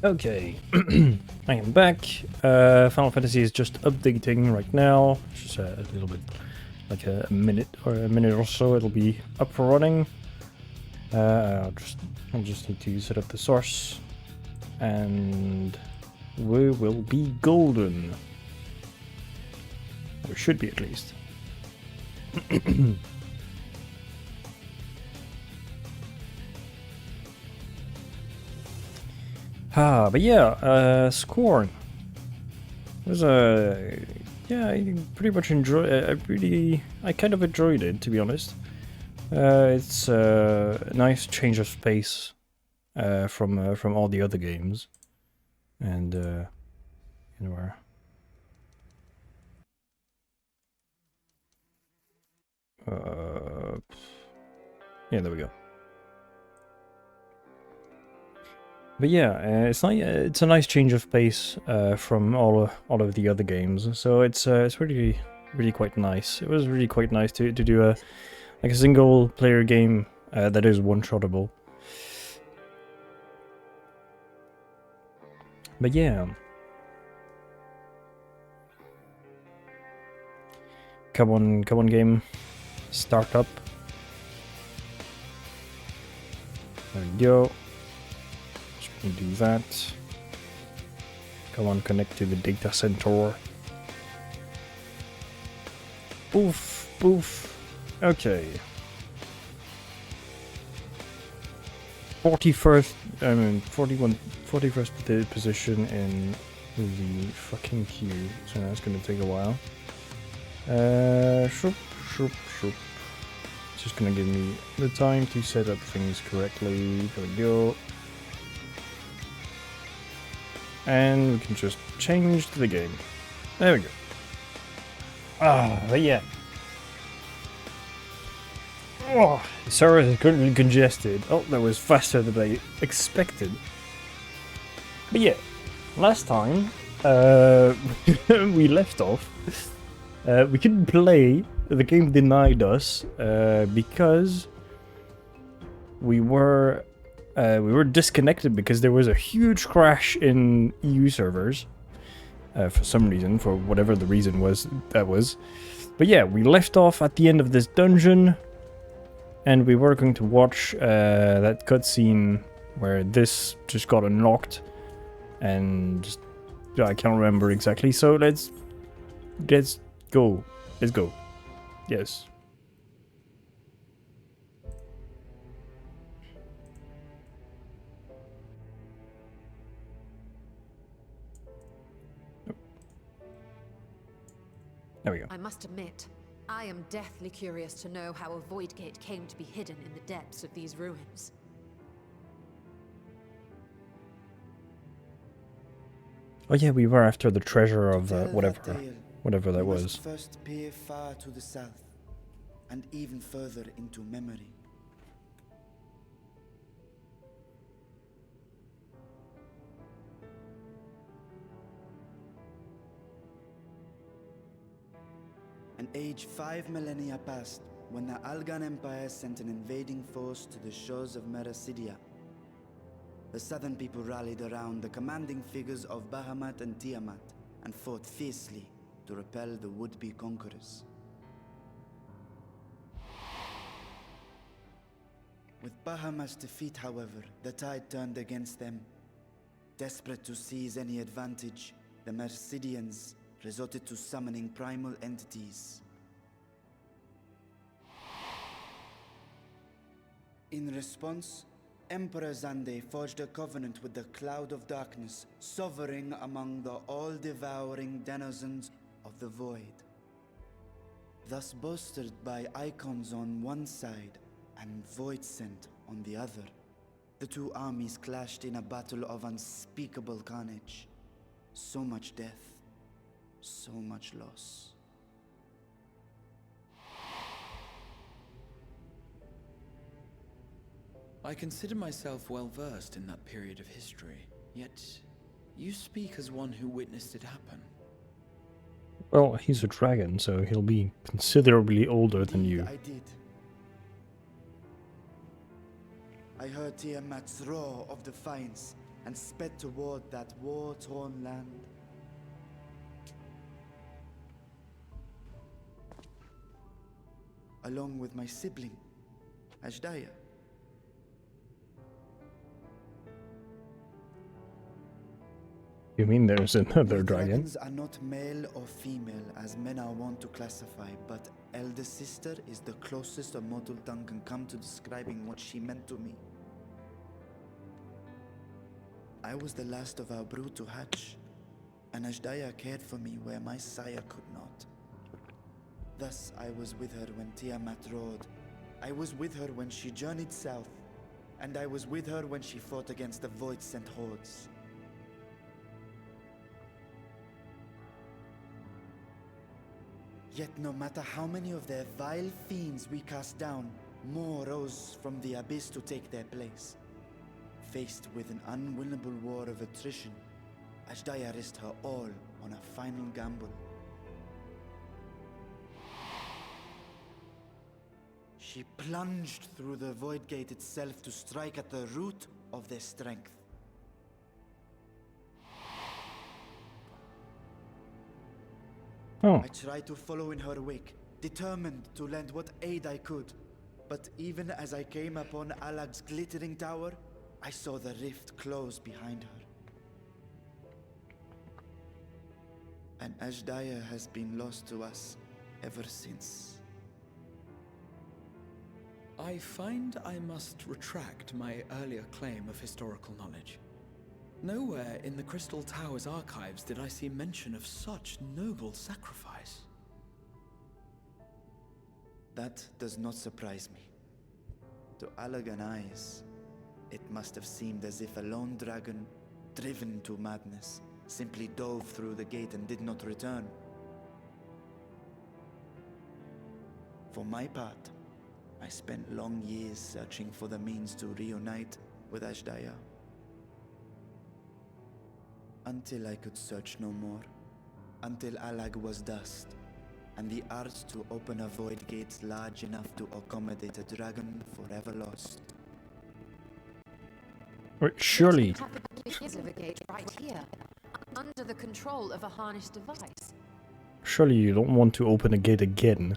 Okay, I am back. Final Fantasy is just updating right now. Just a little bit, like a minute or so. It'll be up and running. I'll just need to set up the source, and we will be golden. Or should be at least. But yeah, Scorn was yeah, I pretty much I kind of enjoyed it, to be honest. It's a nice change of pace from all the other games, and anywhere. Yeah, there we go. But yeah, it's a nice change of pace from all of the other games. So it's really quite nice. It was really quite nice to do a single player game that is one-shottable. But yeah, come on game, start up. There we go. Just do that. Come on, connect to the data center. Poof, poof. Okay. 41st position in the fucking queue. So that's gonna take a while. Shoop. It's just gonna give me the time to set up things correctly. There we go. And we can just change to the game. There we go. But yeah. Oh, server is currently congested. Oh, that was faster than I expected. But yeah, last time we left off. We couldn't play. The game denied us because we were disconnected because there was a huge crash in EU servers for some reason, for whatever the reason was. But yeah, we left off at the end of this dungeon, and we were going to watch that cutscene where this just got unlocked, and just, I can't remember exactly. So let's go. Let's go. Yes. There we go. I must admit, I am deathly curious to know how a void gate came to be hidden in the depths of these ruins. Oh yeah, we were after the treasure of whatever that was. First peer far to the south, and even further into memory. An age 5 millennia passed when the Algan Empire sent an invading force to the shores of Mericidia. The southern people rallied around the commanding figures of Bahamut and Tiamat and fought fiercely to repel the would-be conquerors. With Bahamut's defeat, however, the tide turned against them. Desperate to seize any advantage, the Mercidians resorted to summoning primal entities. In response, Emperor Zande forged a covenant with the Cloud of Darkness, sovereign among the all-devouring denizens of the Void. Thus bolstered by icons on one side and Void Scent on the other, the two armies clashed in a battle of unspeakable carnage. So much death, so much loss. I consider myself well versed in that period of history, yet you speak as one who witnessed it happen. Well, he's a dragon, so he'll be considerably older than you. I did. I heard Tiamat's roar of defiance and sped toward that war-torn land. Along with my sibling, Ashdaya. You mean there's another We dragon? dragons are not male or female as men are wont to classify, but elder sister is the closest a mortal tongue can come to describing what she meant to me. I was the last of our brood to hatch, and Ashdaya cared for me where my sire could not. Thus, I was with her when Tiamat roared. I was with her when she journeyed south, and I was with her when she fought against the Void-sent hordes. Yet no matter how many of their vile fiends we cast down, more rose from the abyss to take their place. Faced with an unwinnable war of attrition, Ashdaya risked her all on a final gamble. She plunged through the Void Gate itself to strike at the root of their strength. Oh, I tried to follow in her wake, determined to lend what aid I could. But even as I came upon Alag's glittering tower, I saw the rift close behind her. And Ashdaya has been lost to us ever since. I find I must retract my earlier claim of historical knowledge. Nowhere in the Crystal Tower's archives did I see mention of such noble sacrifice. That does not surprise me. To Allagan eyes, it must have seemed as if a lone dragon, driven to madness, simply dove through the gate and did not return. For my part, I spent long years searching for the means to reunite with Ashdaya. Until I could search no more. Until Alag was dust, and the art to open a void gate large enough to accommodate a dragon forever lost. wait, surely, Is of a gate right here, under the control of a harnessed device. surely you don't want to open a gate again.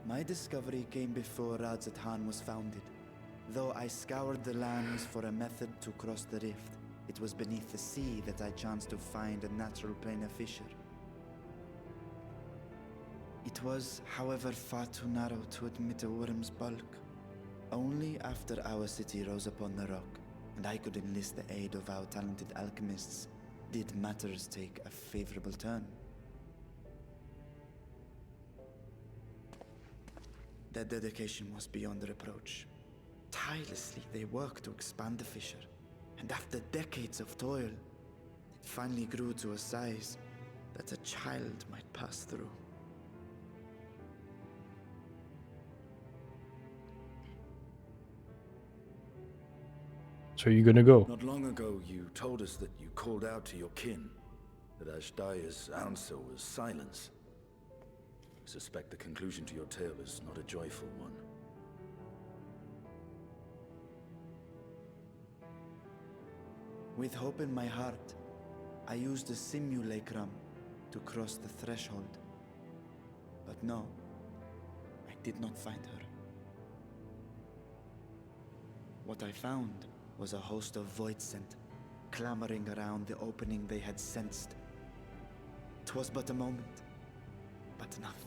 My discovery came before Radzat was founded. Though I scoured the lands for a method to cross the rift, it was beneath the sea that I chanced to find a natural planar fissure. It was, however, far too narrow to admit a worm's bulk. Only after our city rose upon the rock, and I could enlist the aid of our talented alchemists, did matters take a favorable turn. Their dedication was beyond reproach. Tirelessly, they worked to expand the fissure, and after decades of toil, it finally grew to a size that a child might pass through. So you're gonna go? Not long ago, you told us that you called out to your kin, that Ashdaya's answer was silence. I suspect the conclusion to your tale is not a joyful one. With hope in my heart, I used a simulacrum to cross the threshold. But no, I did not find her. What I found was a host of Void-sent, clamoring around the opening they had sensed. 'Twas but a moment, but enough.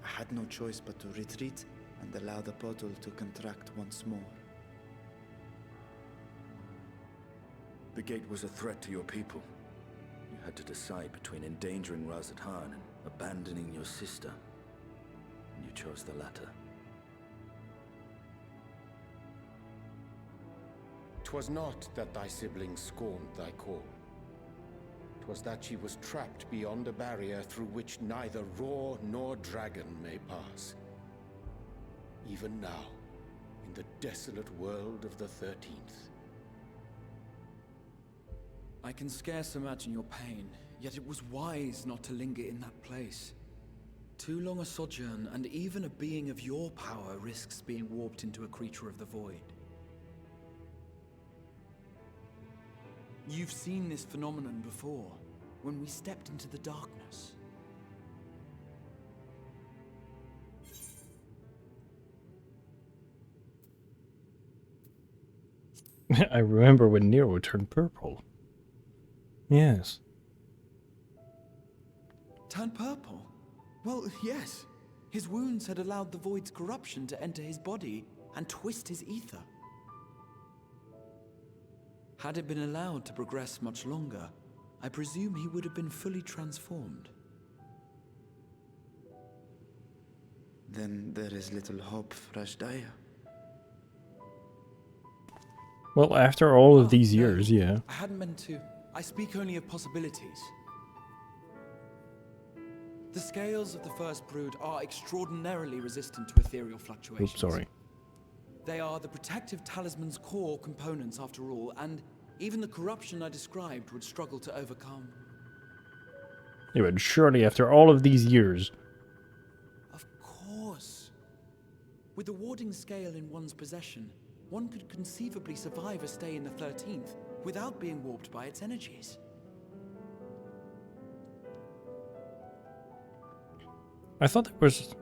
I had no choice but to retreat and allow the portal to contract once more. The gate was a threat to your people. You had to decide between endangering Razathan and abandoning your sister. And you chose the latter. 'Twas not that thy sibling scorned thy call. 'Twas that she was trapped beyond a barrier through which neither roar nor dragon may pass. Even now, in the desolate world of the 13th. I can scarce imagine your pain, yet it was wise not to linger in that place. Too long a sojourn, and even a being of your power risks being warped into a creature of the void. You've seen this phenomenon before, when we stepped into the darkness. I remember when Nero turned purple. Yes. Turned purple? Well, yes. His wounds had allowed the Void's corruption to enter his body and twist his ether. Had it been allowed to progress much longer, I presume he would have been fully transformed. Then there is little hope for Ashdaya. Well, after all of these No, years, yeah. I hadn't meant to. I speak only of possibilities. The scales of the First Brood are extraordinarily resistant to ethereal fluctuations. Oops, sorry. They are the protective talisman's core components after all, and even the corruption I described would struggle to overcome. Yeah, but surely after all of these years... Of course. With the warding scale in one's possession, one could conceivably survive a stay in the 13th without being warped by its energies. I thought there was...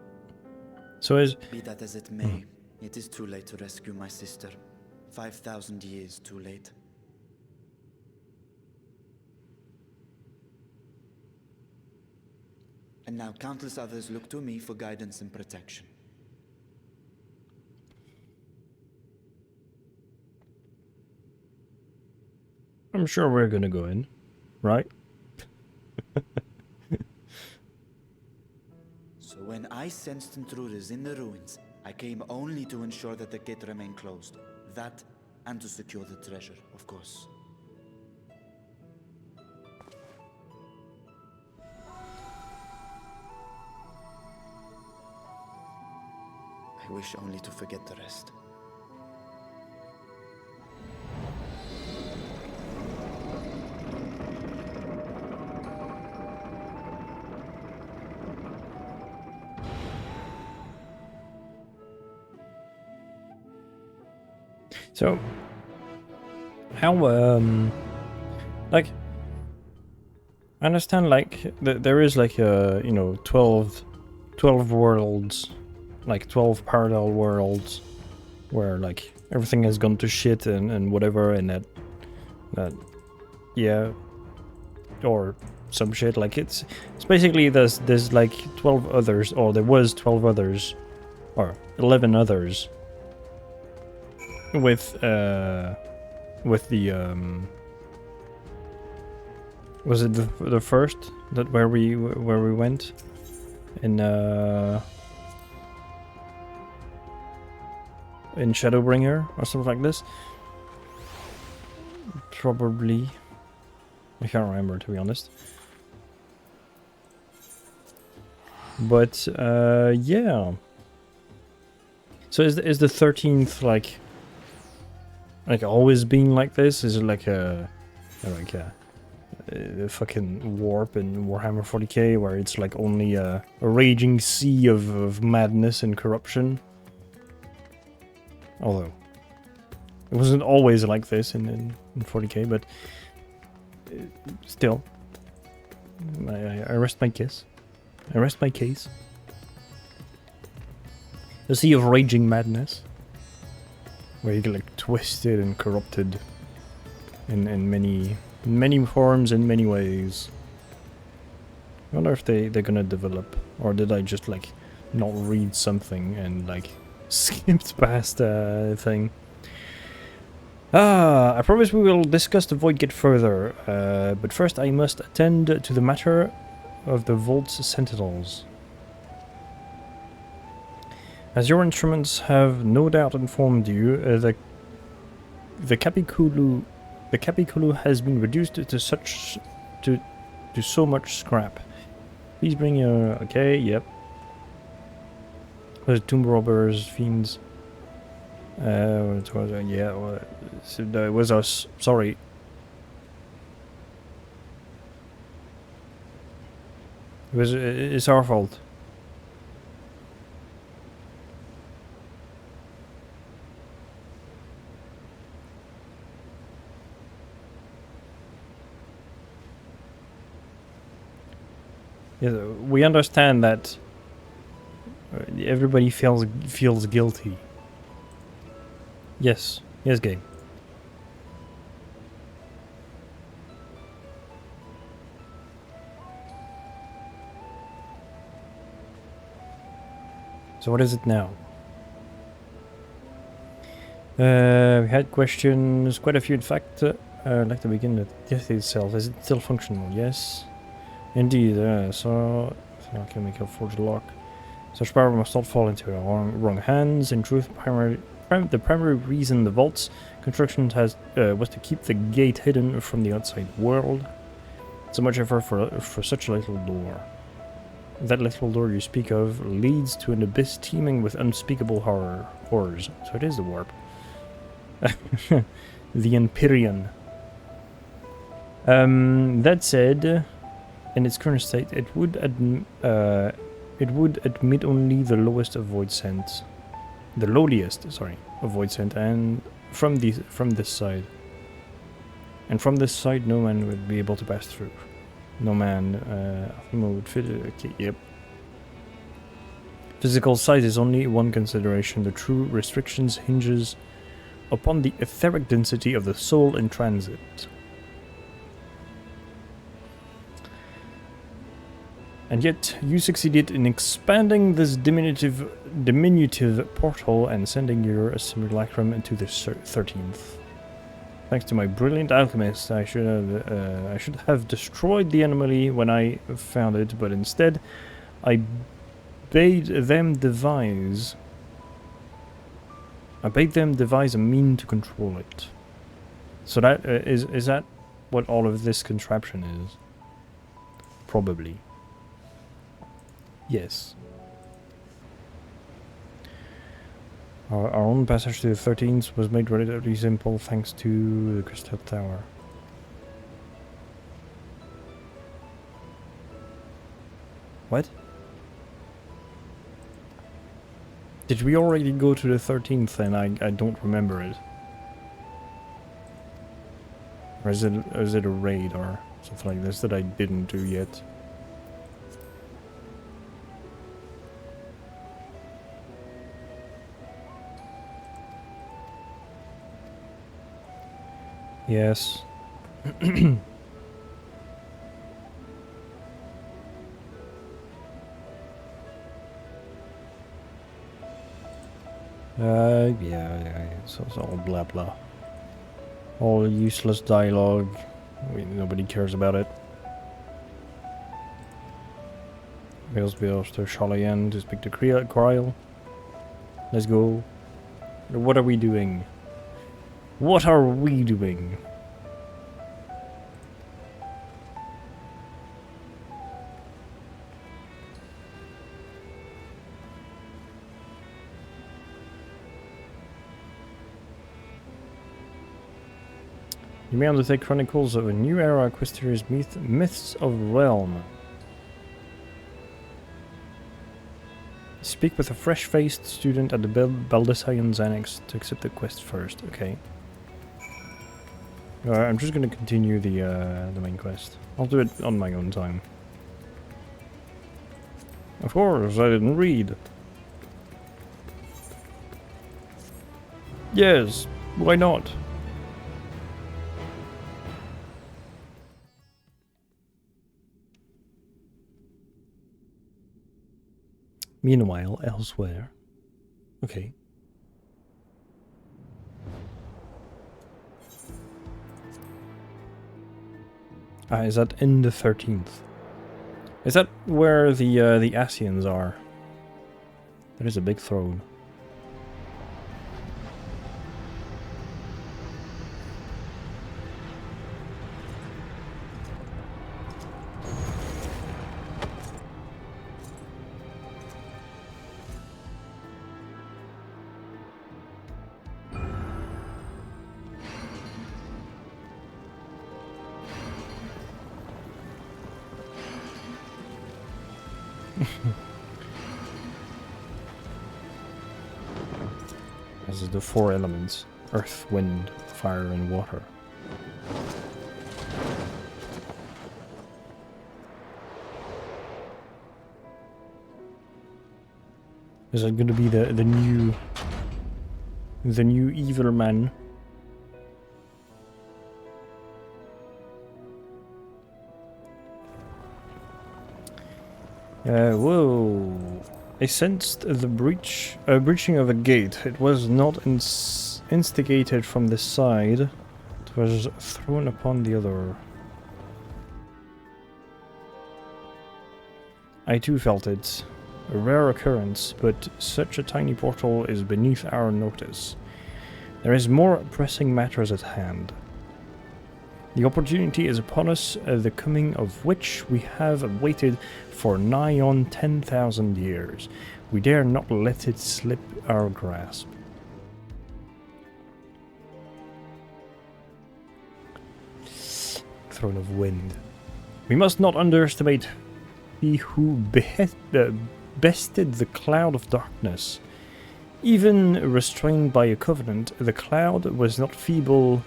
So is... Be that as it may, it is too late to rescue my sister. 5,000 years too late. And now countless others look to me for guidance and protection. I'm sure we're gonna go in, right? So when I sensed intruders in the ruins, I came only to ensure that the gate remained closed. That, and to secure the treasure, of course. I wish only to forget the rest. So... How, like... I understand, like, there is, like, you know, 12 worlds, like, 12 parallel worlds, where, like, everything has gone to shit and whatever, and that, yeah, or some shit, like, it's basically, there's, like, 12 others, or there was 12 others, or 11 others, with the, was it the first that where we went in Shadowbringer or something like this? Probably. I can't remember, to be honest. But yeah. So is the 13th like always been like this? Is it like a fucking warp in Warhammer 40k where it's like only a raging sea of madness and corruption? Although it wasn't always like this in 40k, but still, I rest my case. I rest my case. The sea of raging madness, where you get like twisted and corrupted in many forms, in many ways. I wonder if they're gonna develop, or did I just like not read something and like skipped past a thing? I promise we will discuss the Void Gate further, but first I must attend to the matter of the Vault's Sentinels. As your instruments have no doubt informed you, the Capiculu has been reduced to so much scrap. Please bring your... Okay, yep. Was it tomb robbers, fiends? It was, yeah, well, it was us. Sorry. It's our fault. Yeah, we understand that everybody feels guilty. Yes, yes, game. So what is it now? We had questions, quite a few in fact. I'd like to begin with death itself. Is it still functional? Yes. Indeed, so I can make a forged lock. Such power must not fall into the wrong hands. In truth, the primary reason the vault's construction was to keep the gate hidden from the outside world. So much effort for such a little door. That little door you speak of leads to an abyss teeming with unspeakable horrors. So it is the warp. The Empyrean. That said, in its current state, it would admit only the lowest of void scents. The lowliest, sorry, of void scent, and from this side. And from this side, no man would be able to pass through. No man would fit it. Okay, yep. Physical size is only one consideration. The true restrictions hinges upon the etheric density of the soul in transit. And yet, you succeeded in expanding this diminutive portal and sending your simulacrum into the 13th. Thanks to my brilliant alchemist, I should have destroyed the anomaly when I found it, but instead, I bade them devise a mean to control it. So that is that what all of this contraption is? Probably. Yes. Our own passage to the 13th was made relatively simple thanks to the Crystal Tower. What? Did we already go to the 13th and I don't remember it? Or is it a raid or something like this that I didn't do yet? Yes. Yeah, it's all blah blah. All useless dialogue. Nobody cares about it. Wales to Charlian to speak to Kryl. Let's go. What are we doing? What are we doing? You may undertake chronicles of a new era, Equestria's myths of realm. Speak with a fresh-faced student at the Baldessian's Annex to accept the quest first. Okay. I'm just gonna continue the main quest. I'll do it on my own time. Of course, I didn't read. Yes, why not? Meanwhile, elsewhere. Okay. Is that in the 13th? Is that where the Asians are? That is a big throne. This is the 4 elements: earth, wind, fire, and water. Is that going to be the new evil man? Whoa! I sensed the breaching of a gate. It was not instigated from this side. It was thrown upon the other. I too felt it. A rare occurrence, but such a tiny portal is beneath our notice. There is more pressing matters at hand. The opportunity is upon us, the coming of which we have waited for nigh on 10,000 years. We dare not let it slip our grasp. Throne of Wind. We must not underestimate he who bested the cloud of darkness. Even restrained by a covenant, the cloud was no feeble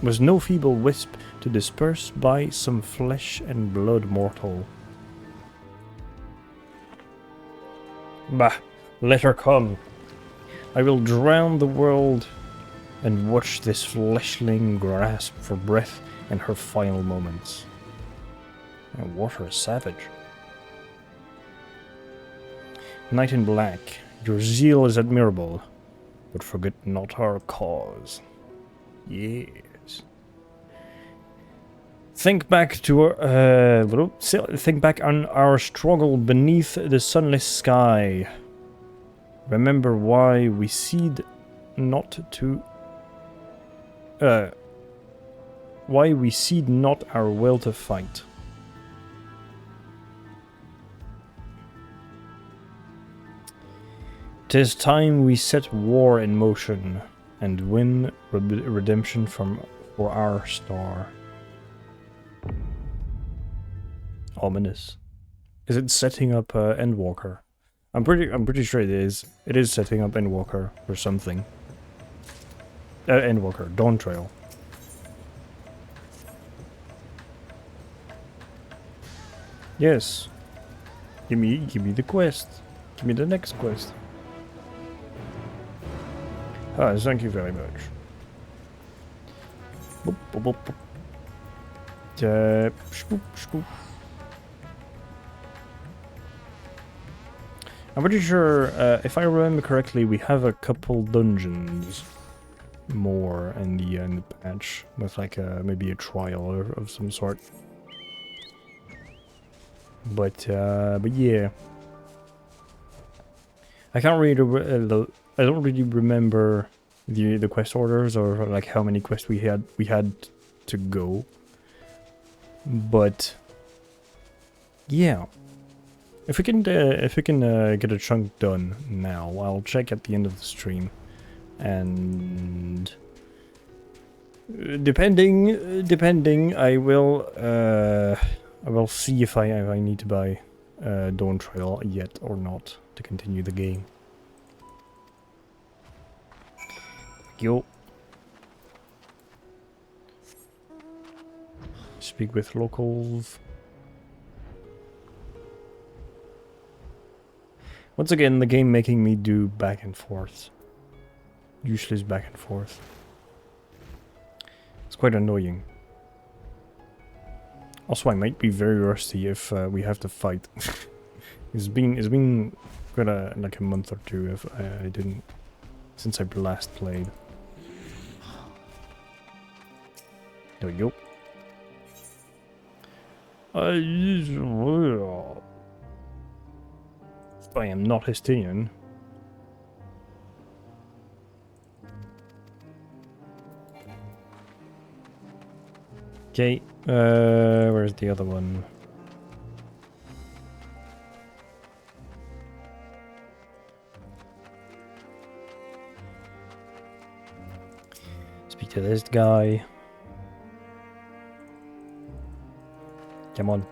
wisp to disperse by some flesh and blood mortal. Bah, let her come. I will drown the world and watch this fleshling grasp for breath in her final moments. And water is savage. Knight in Black, your zeal is admirable, but forget not our cause. Yes. Think back to think back on our struggle beneath the sunless sky. Remember why we cede not our will to fight. "'Tis time we set war in motion and win redemption for our star." Ominous. Is it setting up Endwalker? I'm pretty sure it is. It is setting up Endwalker or something. Endwalker, Dawn Trail. Yes. Give me the quest. Give me the next quest. Ah, thank you very much. Boop, boop, boop, boop. Scoop, scoop. I'm pretty sure, if I remember correctly, we have a couple dungeons more in the patch with like maybe a trial of some sort. But yeah, I can't really. I don't really remember the quest orders or like how many quests we had to go. But yeah, if we can get a chunk done now, I'll check at the end of the stream, and depending, I will see if I need to buy Dawn Trail yet or not to continue the game. Yo. Speak with locals. Once again, the game making me do back and forth. Useless back and forth. It's quite annoying. Also, I might be very rusty if we have to fight. It's been quite like a month or two if I didn't since I last played. There we go. I am not Histinian. Okay, where's the other one? Speak to this guy. Come on.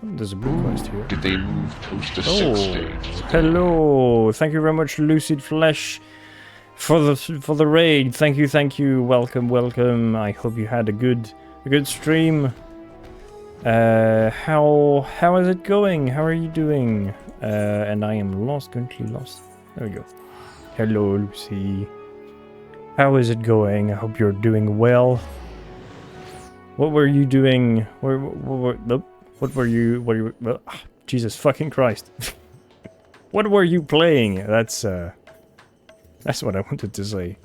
There's a blue quest here. Did they move post to 6 stage? Hello! Thank you very much, Lucid Flesh, for the raid. Thank you. Welcome. I hope you had a good stream. How is it going? How are you doing? And I am lost, currently lost. There we go. Hello, Lucy. How is it going? I hope you're doing well. What were you doing? What were you? Well, Jesus fucking Christ! What were you playing? That's what I wanted to say.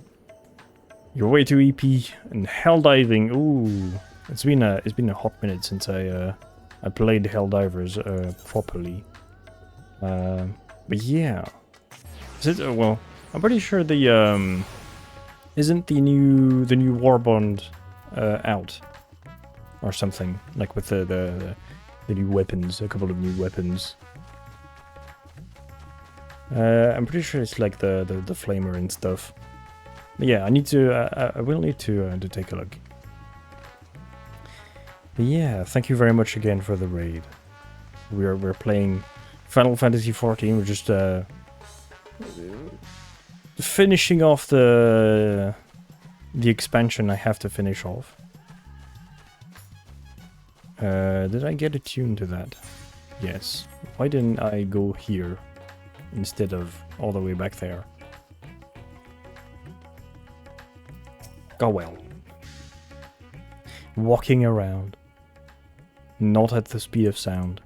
You're way too EP and hell diving. Ooh, it's been a hot minute since I played Helldivers properly. But yeah, is it? Well, I'm pretty sure the isn't the new Warbond out or something, like with the new weapons, a couple of new weapons. I'm pretty sure it's like the flamer and stuff. But yeah, I will need to take a look. But yeah, thank you very much again for the raid. We're playing Final Fantasy XIV. We're just finishing off the expansion I have to finish off. Did I get a tune to that? Yes. Why didn't I go here instead of all the way back there? Oh well. Walking around. Not at the speed of sound.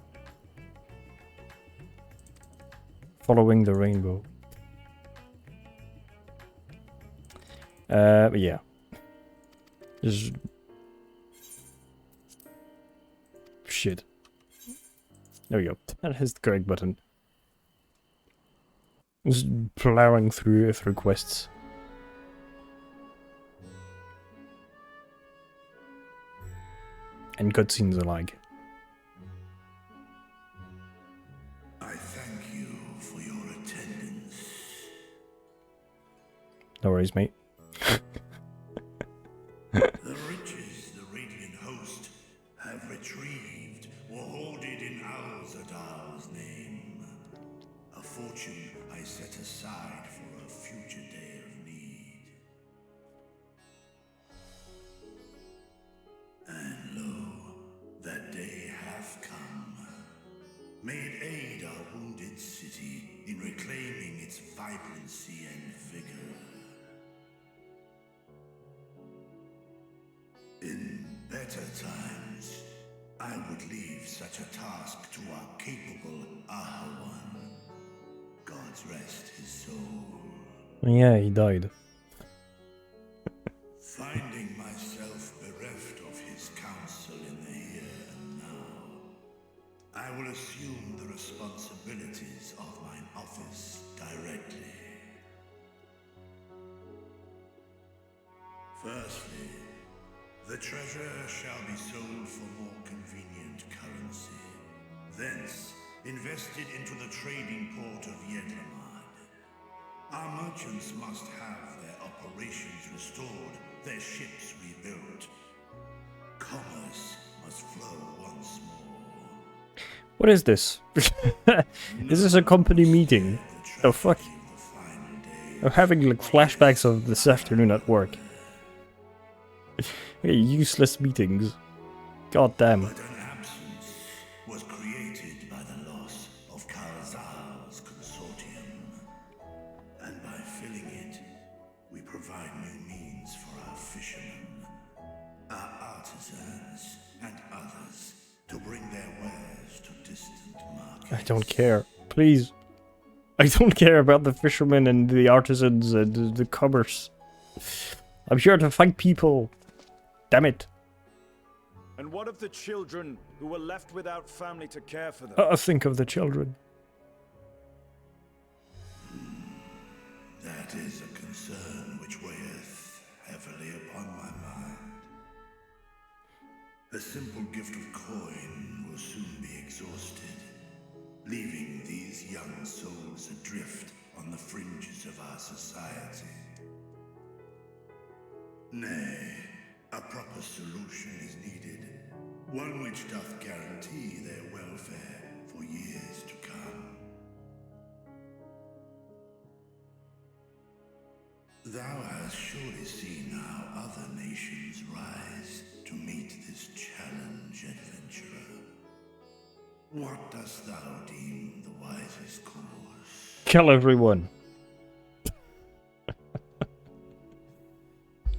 Following the rainbow. But yeah. Just... Shit. There we go. That is the correct button. Just plowing through quests. And cutscenes alike. I thank you for your attendance. No worries, mate. The riches the Radiant Host have retrieved were hoarded in Al-Zadal's name. A fortune I set aside for a future day of need. And lo, that day hath come. May it aid our wounded city in reclaiming its vibrancy and vigor. In better times, I would leave such a task to our capable Ahawan. God's rest his soul. Yeah, he died. Finding myself bereft of his counsel in the here and now, I will assume the responsibilities of mine office directly. Firstly, the treasure shall be sold for more convenient currency. Thence, invested into the trading port of Yedlamad. Our merchants must have their operations restored, their ships rebuilt. Commerce must flow once more. What is this? Is this a company meeting? Oh fuck. I'm having like flashbacks of this afternoon at work. Hey, useless meetings. God damn. But an absence was created by the loss of Karazal's consortium. And by filling it, we provide new means for our fishermen, our artisans, and others to bring their wares to distant markets. I don't care. Please. I don't care about the fishermen and the artisans and the commerce. I'm here to fight people. Damn it. And what of the children who were left without family to care for them? Think of the children. That is a concern which weigheth heavily upon my mind. A simple gift of coin will soon be exhausted, leaving these young souls adrift on the fringes of our society. Nay, a proper solution is needed, one which doth guarantee their welfare for years to come. Thou hast surely seen how other nations rise to meet this challenge, adventurer. What dost thou deem the wisest course? Kill everyone.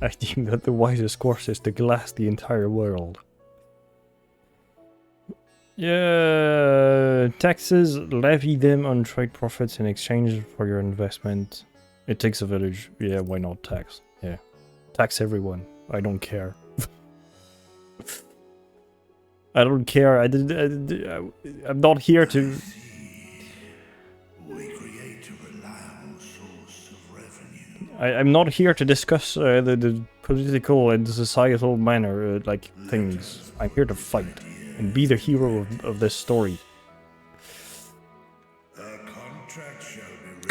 I deem that the wisest course is to glass the entire world. Yeah, taxes, levy them on trade profits in exchange for your investment. It takes a village. Yeah, why not tax? Yeah. Tax everyone. I don't care. I don't care. I'm not here to... We create a reliable source of revenue. I'm not here to discuss the political and societal manner, like, things. I'm here to fight and be the hero of this story.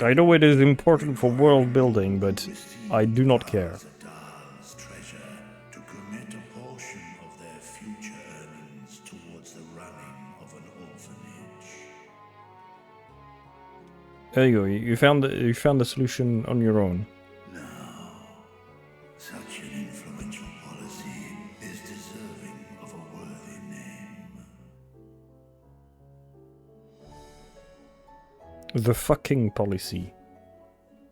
I know it is important for world building, but I do not care. To commit a portion of their future earnings towards the running of an orphanage. There you go. You found the solution on your own. No, such an influential policy is deserving of a worthy name. The fucking policy.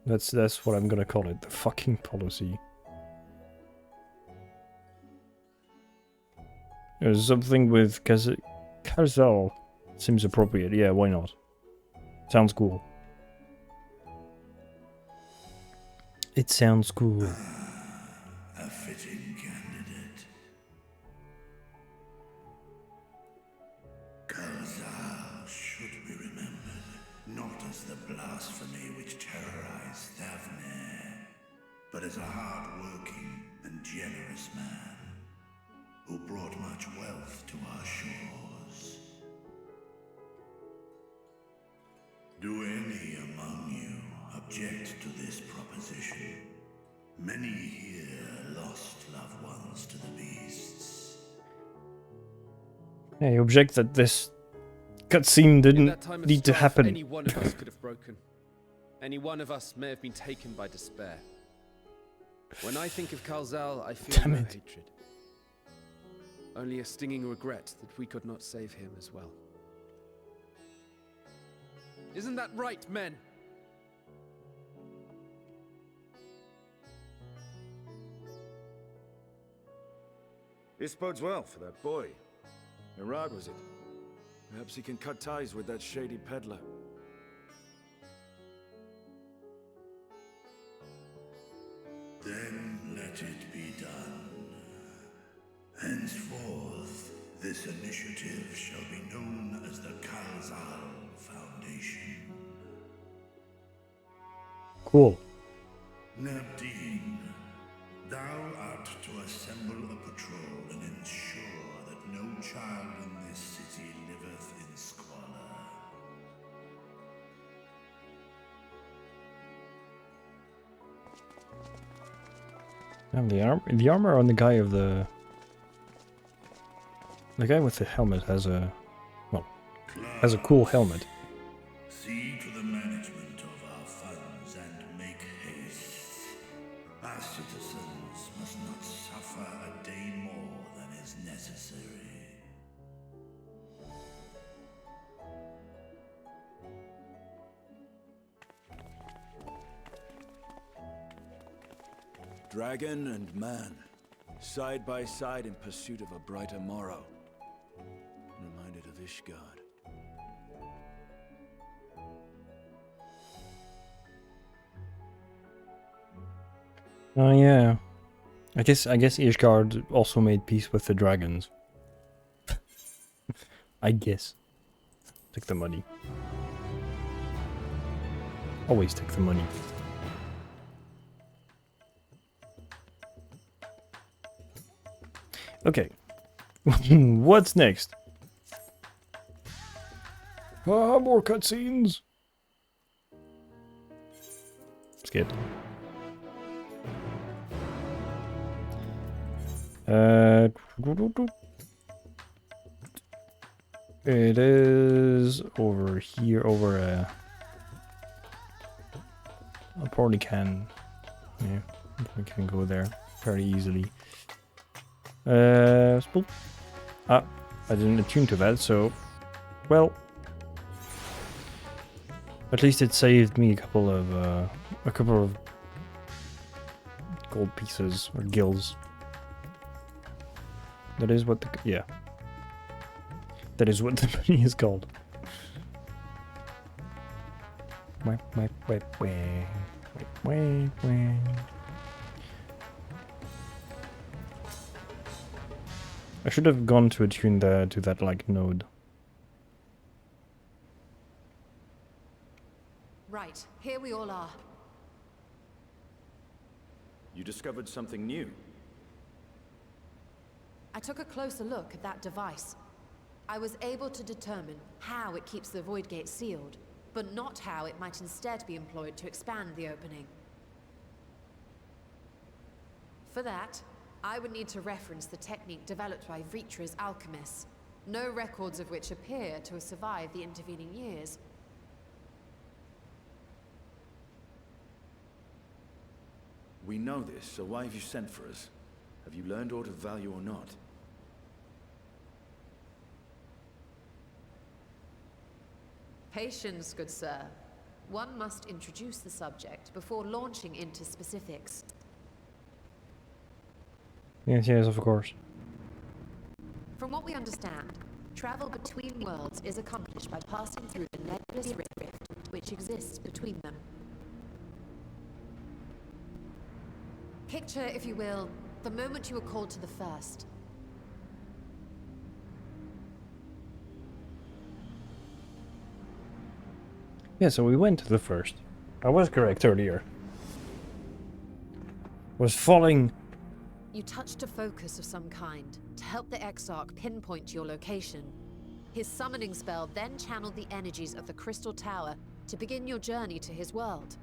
That's what I'm gonna call it. The fucking policy. There's something with Kazal. Seems appropriate. Yeah, why not? Sounds cool. It sounds cool. A fitting candidate. Kazal should be remembered, not as the blasphemy which terrorized Thavne, but as a hard-working and generous man who brought much wealth to our shores. Do any among you object to this proposition? Many here lost loved ones to the beasts. Yeah, you object that this cutscene didn't need to happen. Any one of us could have broken. Any one of us may have been taken by despair. When I think of Kalzal, I feel no hatred. Only a stinging regret that we could not save him as well. Isn't that right, men? This bodes well for that boy. Mirad, was it? Perhaps he can cut ties with that shady peddler. Then let it be done. Henceforth, this initiative shall be known as the Kalzal Foundation. Cool. Nabdeen, thou art to assemble a patrol and ensure that no child in this city liveth in squalor. And the armor on the guy of the guy with the helmet has a cool helmet. See to the management of our funds and make haste. Our citizens must not suffer a day more than is necessary. Dragon and man, side by side in pursuit of a brighter morrow. Reminded of Ishgard. Oh yeah. I guess Ishgard also made peace with the dragons. I guess. Take the money. Always take the money. Okay. What's next? Ah, more cutscenes. Skip. It is over here, I probably can Yeah, we can go there very easily. Spoop. Ah, I didn't attune to that, so... Well... At least it saved me a couple of gold pieces, or gills. That is what the... yeah. That is what the money is called. I should have gone to attune to that like node. Right, here we all are. You discovered something new. I took a closer look at that device. I was able to determine how it keeps the Void Gate sealed, but not how it might instead be employed to expand the opening. For that, I would need to reference the technique developed by Vritra's alchemists, no records of which appear to have survived the intervening years. We know this, so why have you sent for us? Have you learned aught of value or not? Patience, good sir. One must introduce the subject before launching into specifics. Yes, of course. From what we understand, travel between worlds is accomplished by passing through the nebulous rift which exists between them. Picture, if you will, the moment you were called to the first. Yeah, so we went to the first. I was correct earlier. Was falling. You touched a focus of some kind to help the Exarch pinpoint your location. His summoning spell then channeled the energies of the Crystal Tower to begin your journey to his world.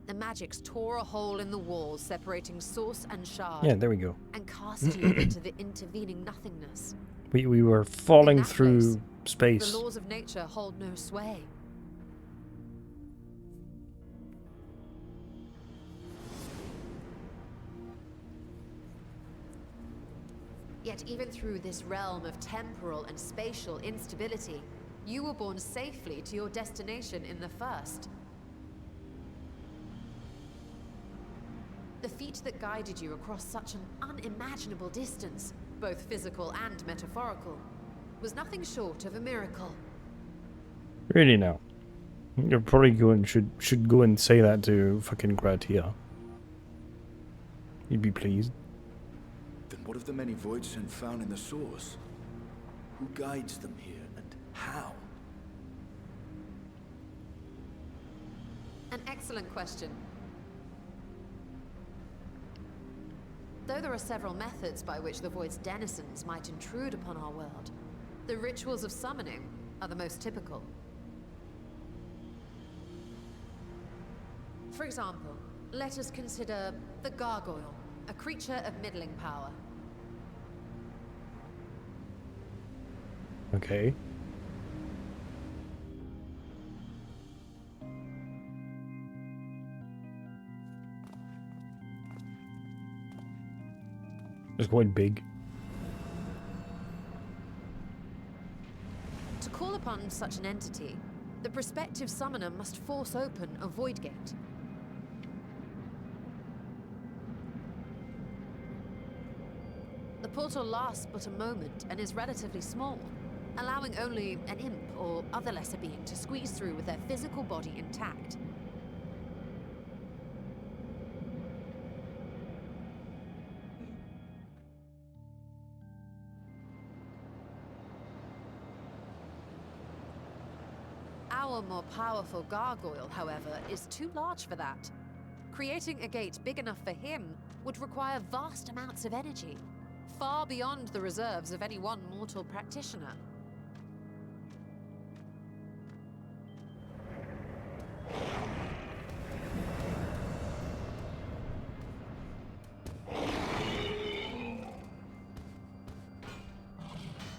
The magics tore a hole in the walls separating source and shard. Yeah, there we go. And cast you into the intervening nothingness. We were falling through case, space. The laws of nature hold no sway. Yet even through this realm of temporal and spatial instability, you were borne safely to your destination in the first. The feat that guided you across such an unimaginable distance, both physical and metaphorical, was nothing short of a miracle. Really now. You're probably going should go and say that to fucking Gratia. You'd be pleased. Then what of the many voids sent found in the source? Who guides them here and how? An excellent question. Though there are several methods by which the Void's denizens might intrude upon our world, the rituals of summoning are the most typical. For example, let us consider the Gargoyle, a creature of middling power. Okay. It's quite big. To call upon such an entity, the prospective summoner must force open a void gate. The portal lasts but a moment and is relatively small, allowing only an imp or other lesser being to squeeze through with their physical body intact. Our more powerful gargoyle, however, is too large for that. Creating a gate big enough for him would require vast amounts of energy, far beyond the reserves of any one mortal practitioner.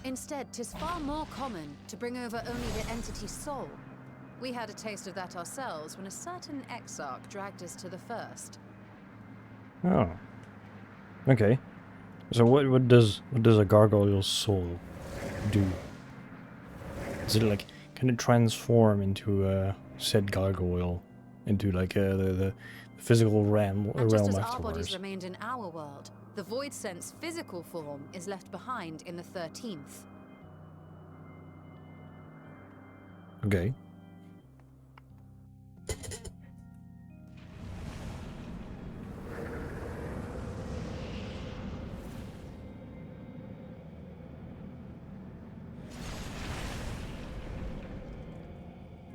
Instead, said 'tis far more common to bring over only the entity's soul. We had a taste of that ourselves when a certain exarch dragged us to the first. Oh. Okay. So what does a gargoyle's soul do? Is it like, can it transform into a said gargoyle into like the physical realm And just as our afterwards? bodies remained in our world, the Void Sense physical form is left behind in the 13th. Okay.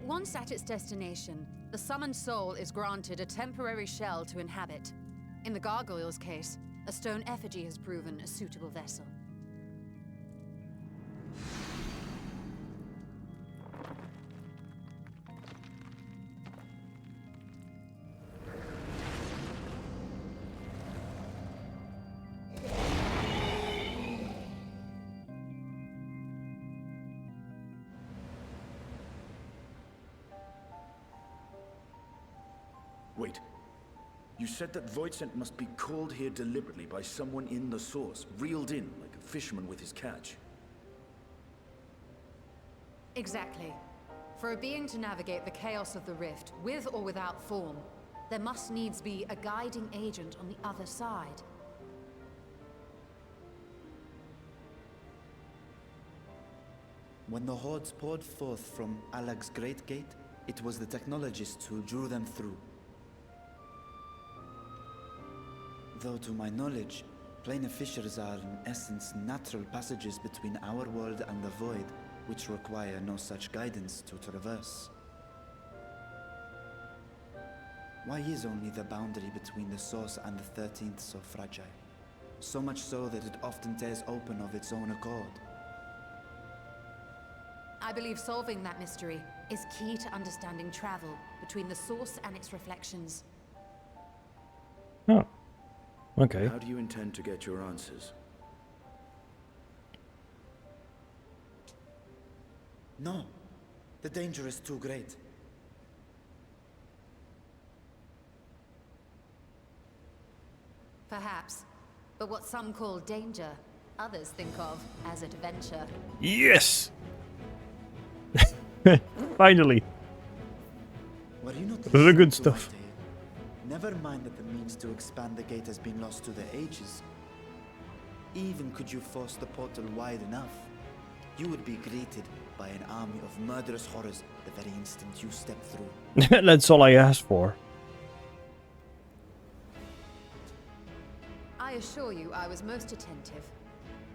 Once at its destination, the summoned soul is granted a temporary shell to inhabit. In the gargoyle's case, a stone effigy has proven a suitable vessel. Wait. You said that Voidsent must be called here deliberately by someone in the source, reeled in like a fisherman with his catch. Exactly. For a being to navigate the chaos of the rift, with or without form, there must needs be a guiding agent on the other side. When the hordes poured forth from Alag's Great Gate, it was the technologists who drew them through. Though to my knowledge, planar fissures are in essence natural passages between our world and the void, which require no such guidance to traverse. Why is only the boundary between the source and the 13th so fragile? So much so that it often tears open of its own accord. I believe solving that mystery is key to understanding travel between the source and its reflections. Oh. Okay. How do you intend to get your answers? No. The danger is too great. Perhaps. But what some call danger, others think of as adventure. Yes! Finally. Were you not This is the good listening to my stuff. tale? Never mind that the means to expand the gate has been lost to the ages. Even could you force the portal wide enough, you would be greeted by an army of murderous horrors the very instant you step through. That's all I asked for. I assure you I was most attentive.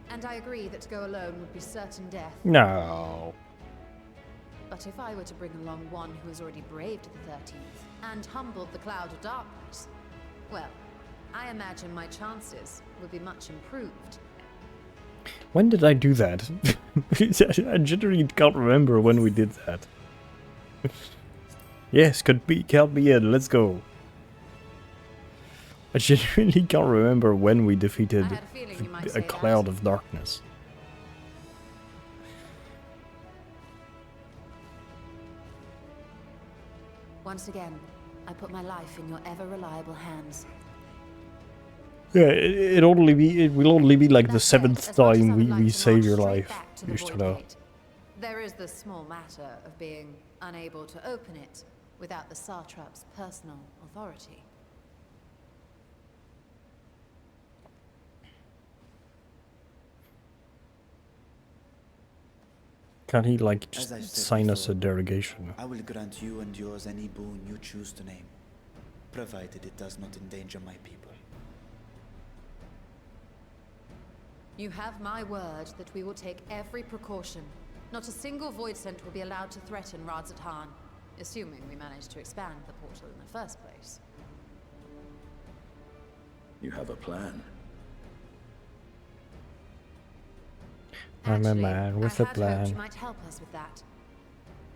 And I agree that to go alone would be certain death. No. But if I were to bring along one who has already braved the 13th and humbled the cloud of darkness, well, I imagine my chances would be much improved. When did I do that? I generally can't remember when we did that. Yes, count me in, let's go. I genuinely can't remember when we defeated I had a feeling you might say a that. cloud of darkness. Once again, I put my life in your ever-reliable hands. Yeah, it will only be like the That said, 7th as much as I time would like we to save march your straight life. back to the You should Void know. Gate, there is the small matter of being unable to open it without the Satrap's personal authority. Can't he like As just I said sign us a before, derogation? I will grant you and yours any boon you choose to name, provided it does not endanger my people. You have my word that we will take every precaution. Not a single void scent will be allowed to threaten Radzatan, assuming we manage to expand the portal in the first place. You have a plan. I'm a Actually, man with I a had hoped you plan. might help us with that.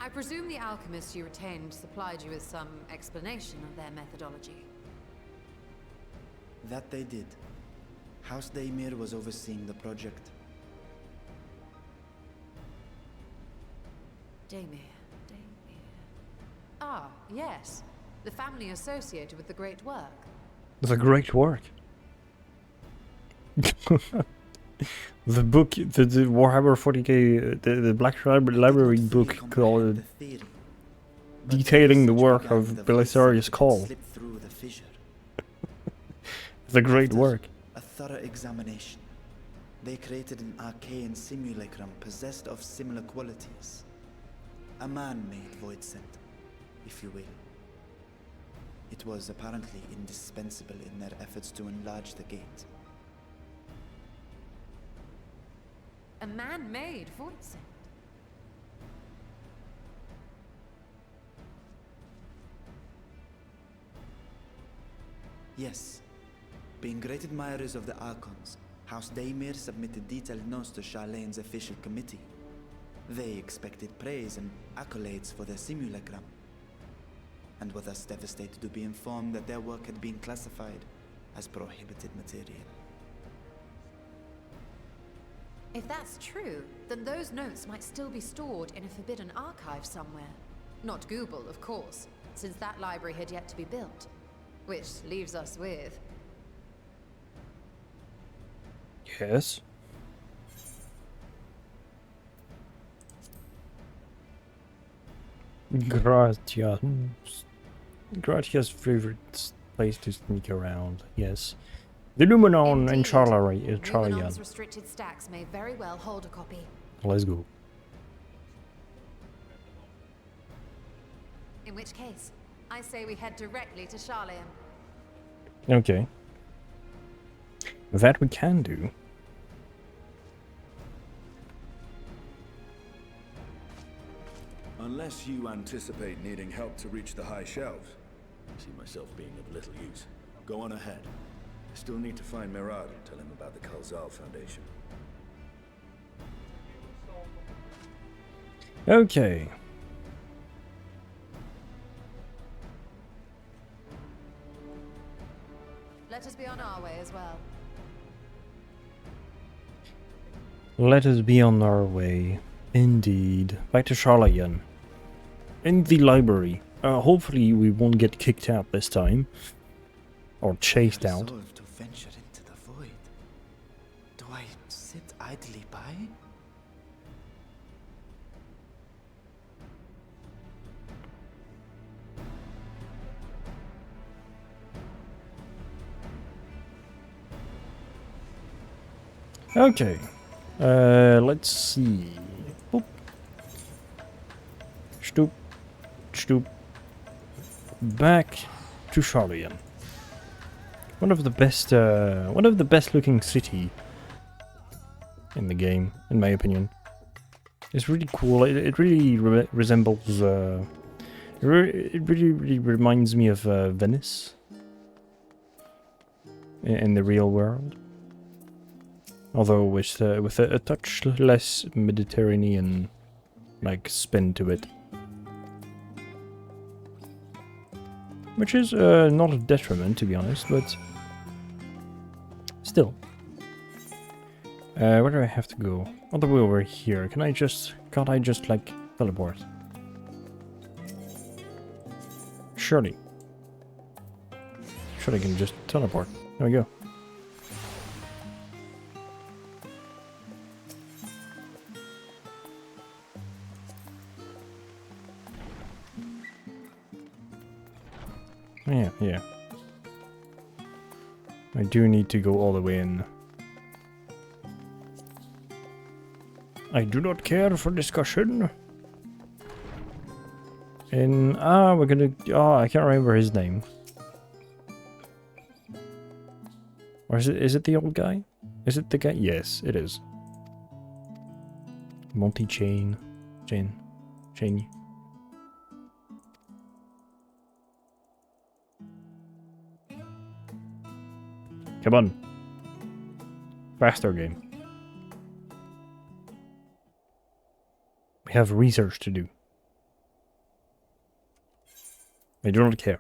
I presume the alchemists you retained supplied you with some explanation of their methodology. That they did. House Daymir was overseeing the project. Daemir. Ah, yes. The family associated with the great work. The great work. The book, the Warhammer 40k, the Black Library book called detailing the work of Belisarius Call. The great work. A thorough examination. They created an arcane simulacrum possessed of similar qualities. A man-made void scent, if you will. It was apparently indispensable in their efforts to enlarge the gate. A man-made void scent. Yes. Being great admirers of the Archons, House Daemir submitted detailed notes to Charlene's official committee. They expected praise and accolades for their simulacrum, and were thus devastated to be informed that their work had been classified as prohibited material. If that's true, then those notes might still be stored in a forbidden archive somewhere. Not Google, of course, since that library had yet to be built. Which leaves us with... Yes. Gratia's favorite place to sneak around, yes. The Luminon and Charlayan. Luminon's restricted stacks may very well hold a copy. Let's go. In which case, I say we head directly to Charlayan. Okay. That we can do. Unless you anticipate needing help to reach the high shelves, I see myself being of little use. Go on ahead. I still need to find Mirad and tell him about the Kalzal Foundation. Okay. Let us be on our way as well. Let us be on our way. Indeed. Back to Charlayan. In the library. Hopefully we won't get kicked out this time. Or chased out. Resolved to venture into the void. Do I sit idly by? Okay. Let's see. Boop. Stoop. Stoop. Back to Charlayan. One of the best looking city in the game, in my opinion. It's really cool. It really resembles. It really reminds me of Venice in the real world. Although with a touch less Mediterranean like spin to it. Which is not a detriment, to be honest, but still. Where do I have to go? All the way over here. Can't I just like teleport? Surely I can just teleport. There we go. Yeah. I do need to go all the way in. I do not care for discussion. We're gonna... Oh, I can't remember his name. Or is it the old guy? Is it the guy? Yes, it is. Monty Chain. Come on. Faster, game. We have research to do. I do not care.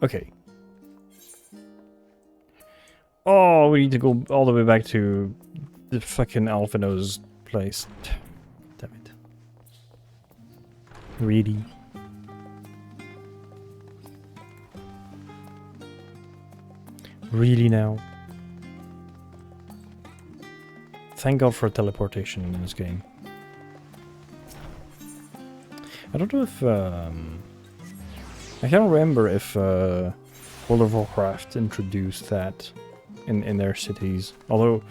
Okay. Oh, we need to go all the way back to the fucking Alphino's place. Really? Really now? Thank God for teleportation in this game. I don't know if I can't remember if World of Warcraft introduced that in their cities. Although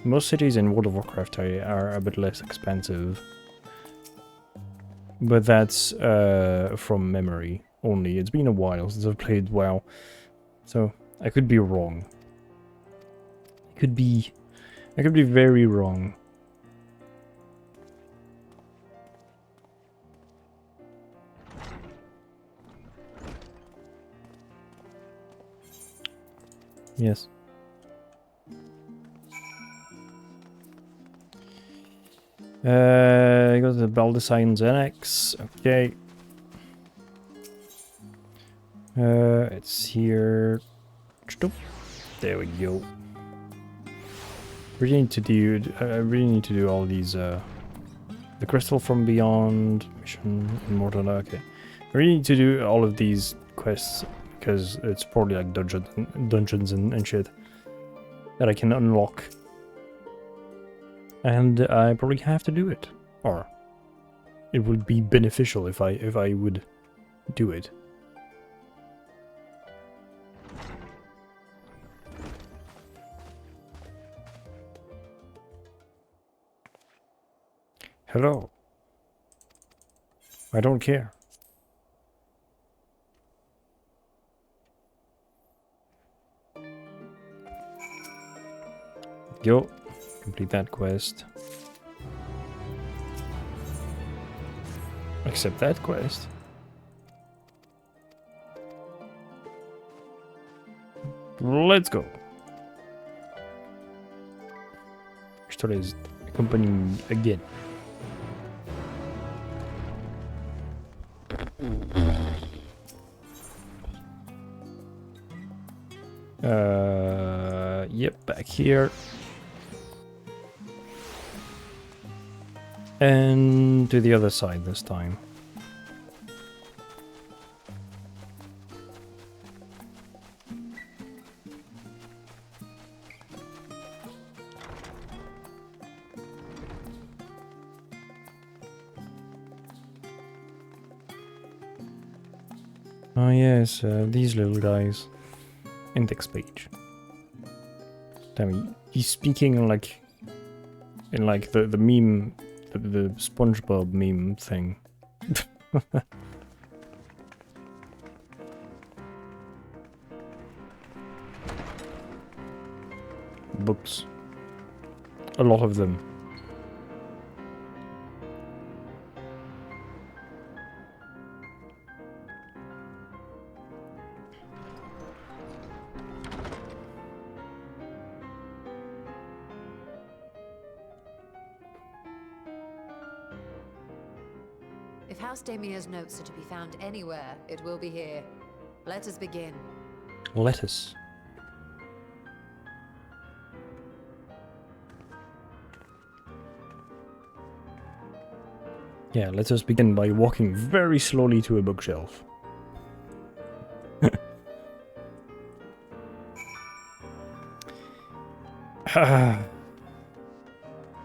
most cities in World of Warcraft are a bit less expensive. But that's from memory only. It's been a while since I've played WoW. So I could be wrong. I could be very wrong. Yes. I got the Baldecine's NX. Okay. It's here. There we go. Really need to do. I really need to do all these. The Crystal from Beyond mission, Immortal. Okay. I really need to do all of these quests because it's probably like dungeons and shit that I can unlock. And I probably have to do it, or it would be beneficial if I would do it. Hello. I don't care. Yo, complete that quest. Accept that quest. Let's go. Crystal is accompanying again. Yep, back here. And to the other side this time. Oh yes, these little guys. Index page. Damn, he's speaking like in like the meme, the SpongeBob meme thing. Books. A lot of them. If House Damia's notes are to be found anywhere, it will be here. Let us begin. Lettuce. Yeah, let us begin by walking very slowly to a bookshelf.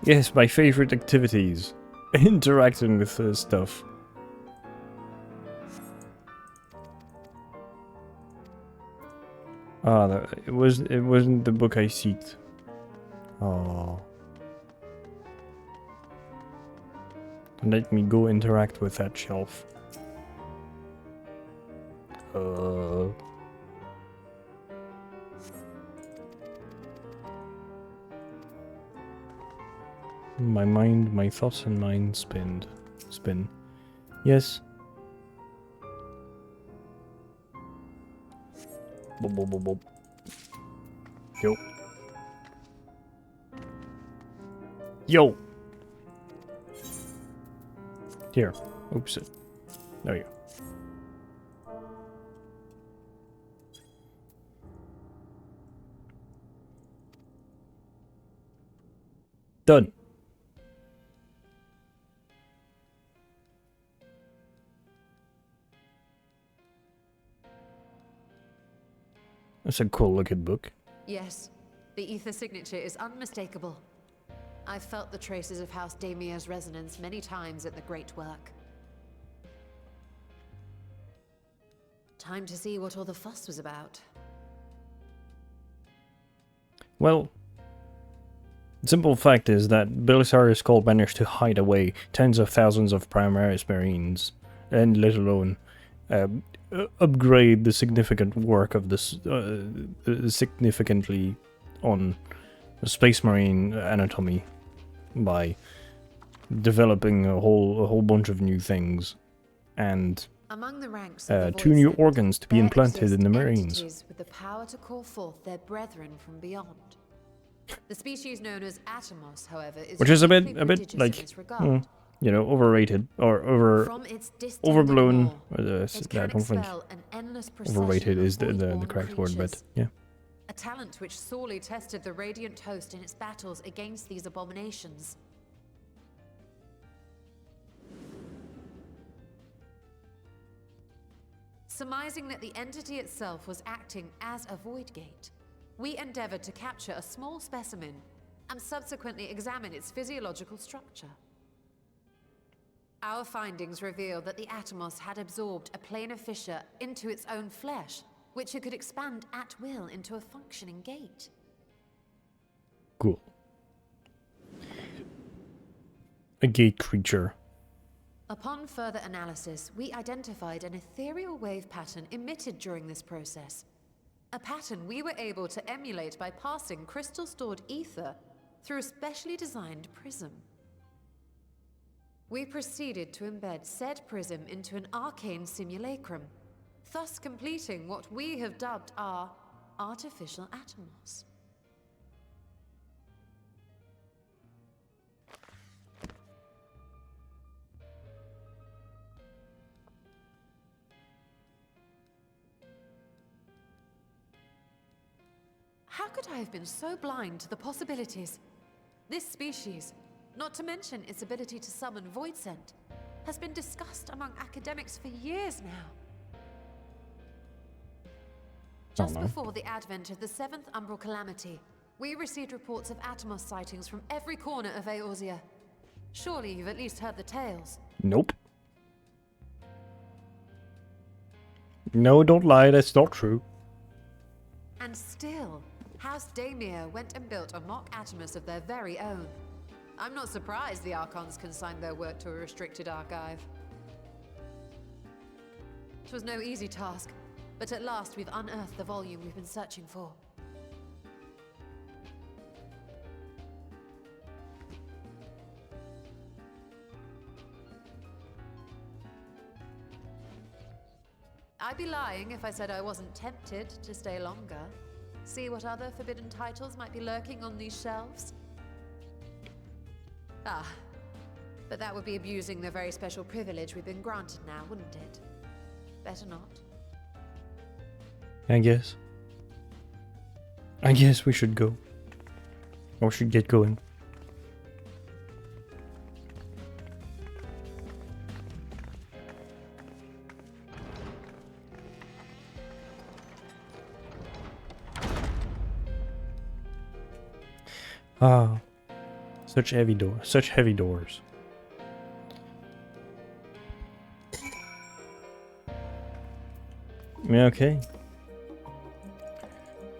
Yes, my favorite activities. Interacting with stuff. Ah, it wasn't the book I seeked. Oh. Let me go interact with that shelf. My mind, my thoughts and mind spin. Yes. Boop, boop, boop, boop. Yo. Yo! Here. Oops. There you go. Done. It's a cool looking book. Yes, the ether signature is unmistakable. I've felt the traces of House Damia's resonance many times at the Great Work. Time to see what all the fuss was about. Well, the simple fact is that Belisarius Cole managed to hide away tens of thousands of Primaris Marines, and let alone upgrade the significant work of this significantly on Space Marine anatomy by developing a whole bunch of new things and Among the ranks of the 2 new Voidsent, organs to be there implanted in the exist Marines. entities with the power to call forth their brethren from beyond. The species known as Atomos, however, is Which is a uniquely bit prodigious in like, this regard. you know, overrated or From its distended overblown. maw, I it can don't think expel an endless procession overrated of is the void-born correct word, but creatures. yeah. A talent which sorely tested the Radiant Host in its battles against these abominations. Surmising that the entity itself was acting as a void gate, we endeavored to capture a small specimen and subsequently examine its physiological structure. Our findings revealed that the Atomos had absorbed a planar fissure into its own flesh, which it could expand at will into a functioning gate. Cool. A gate creature. Upon further analysis, we identified an ethereal wave pattern emitted during this process. A pattern we were able to emulate by passing crystal-stored ether through a specially designed prism. We proceeded to embed said prism into an arcane simulacrum, thus completing what we have dubbed our artificial Atomos. How could I have been so blind to the possibilities? This species, not to mention its ability to summon Voidsent, has been discussed among academics for years now. Just before the advent of the 7th Umbral Calamity, we received reports of Atomos sightings from every corner of Eorzea. Surely you've at least heard the tales. Nope. No, don't lie, that's not true. And still, House Damia went and built a mock Atomos of their very own. I'm not surprised the Archons consigned their work to a restricted archive. It was no easy task, but at last we've unearthed the volume we've been searching for. I'd be lying if I said I wasn't tempted to stay longer. See what other forbidden titles might be lurking on these shelves? Ah, but that would be abusing the very special privilege we've been granted now, wouldn't it? Better not. I guess. I guess we should go. Or should get going. Ah, such heavy doors. Such heavy doors. Yeah, okay.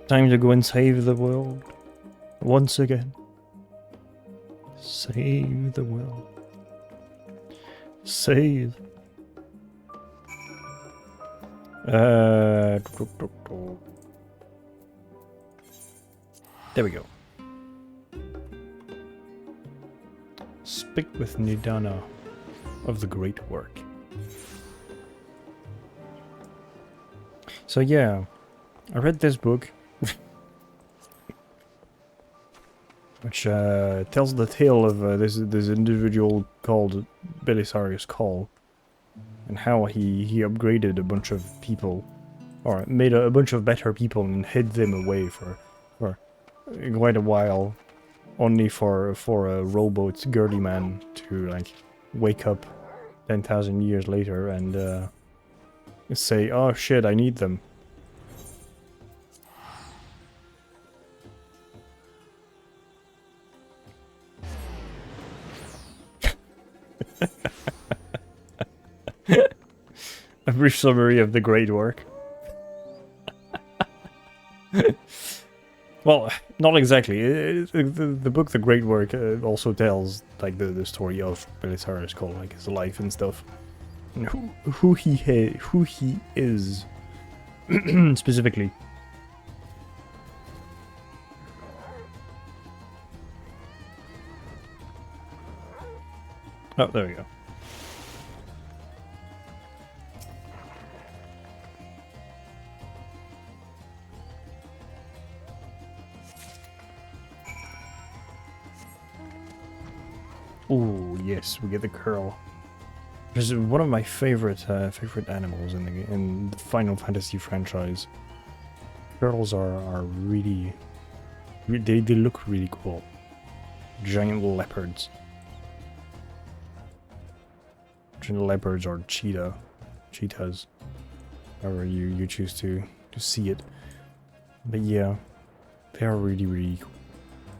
Time to go and save the world. Once again. Save the world. Save. There we go. Speak with Nidana of the Great Work. So yeah, I read this book, which tells the tale of this individual called Belisarius Call, and how he upgraded a bunch of people, or made a bunch of better people and hid them away for quite a while, only for a rowboat's girly man to like wake up 10,000 years later and say, "Oh shit, I need them." A brief summary of the great work. Well, not exactly. The book, The Great Work, also tells like the story of Belisarius Cole, like his life and stuff, and who he is specifically. Oh, there we go. Oh yes, we get the curl. Which is one of my favorite animals in the Final Fantasy franchise. Curls are really, they look really cool. Giant leopards. Giant leopards or cheetahs, however you choose to see it. But yeah, they are really cool.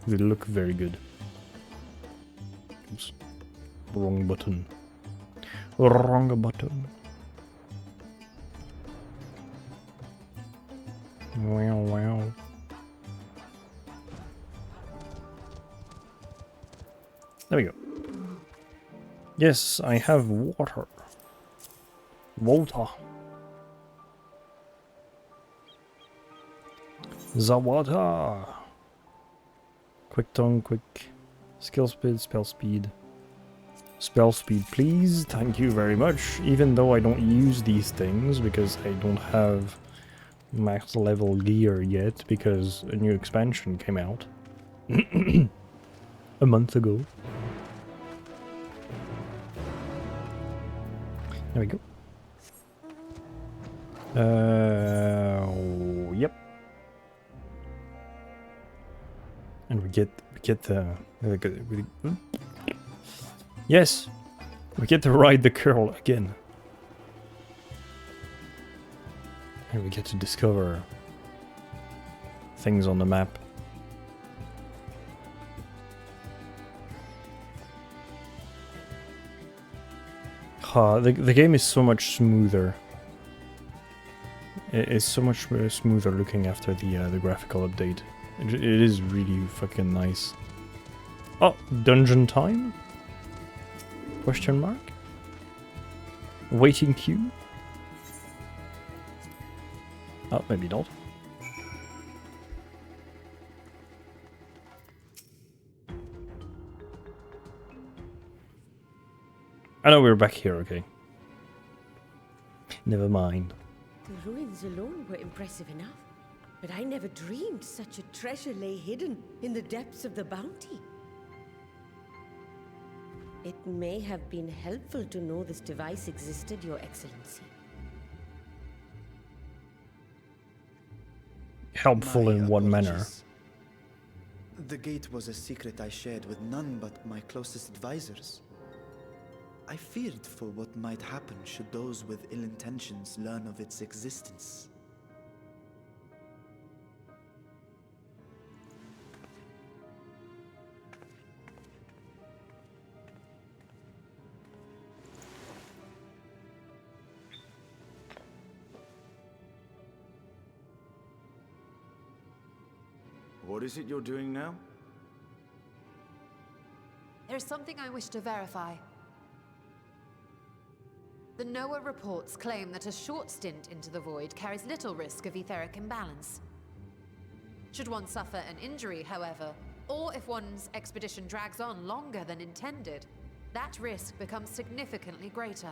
They look very good. Oops. Wrong button. Wrong button. Wow. There we go. Yes, I have water. Water. The water. Quick tongue, quick. Skill speed, spell speed. Spell speed, please. Thank you very much. Even though I don't use these things because I don't have max level gear yet because a new expansion came out a month ago. There we go. Yep. And we get yes, we get to ride the curl again. And we get to discover things on the map. The game is so much smoother. It's so much smoother looking after the graphical update. It is really fucking nice. Oh, dungeon time? Question mark? Waiting queue? Oh, maybe not. I know we're back here, okay. Never mind. The ruins alone were impressive enough, but I never dreamed such a treasure lay hidden in the depths of the bounty. It may have been helpful to know this device existed, Your Excellency. Helpful My in what manner? apologies. The gate was a secret I shared with none but my closest advisors. I feared for what might happen should those with ill intentions learn of its existence. What is it you're doing now? There is something I wish to verify. The NOAA reports claim that a short stint into the void carries little risk of etheric imbalance. Should one suffer an injury, however, or if one's expedition drags on longer than intended, that risk becomes significantly greater.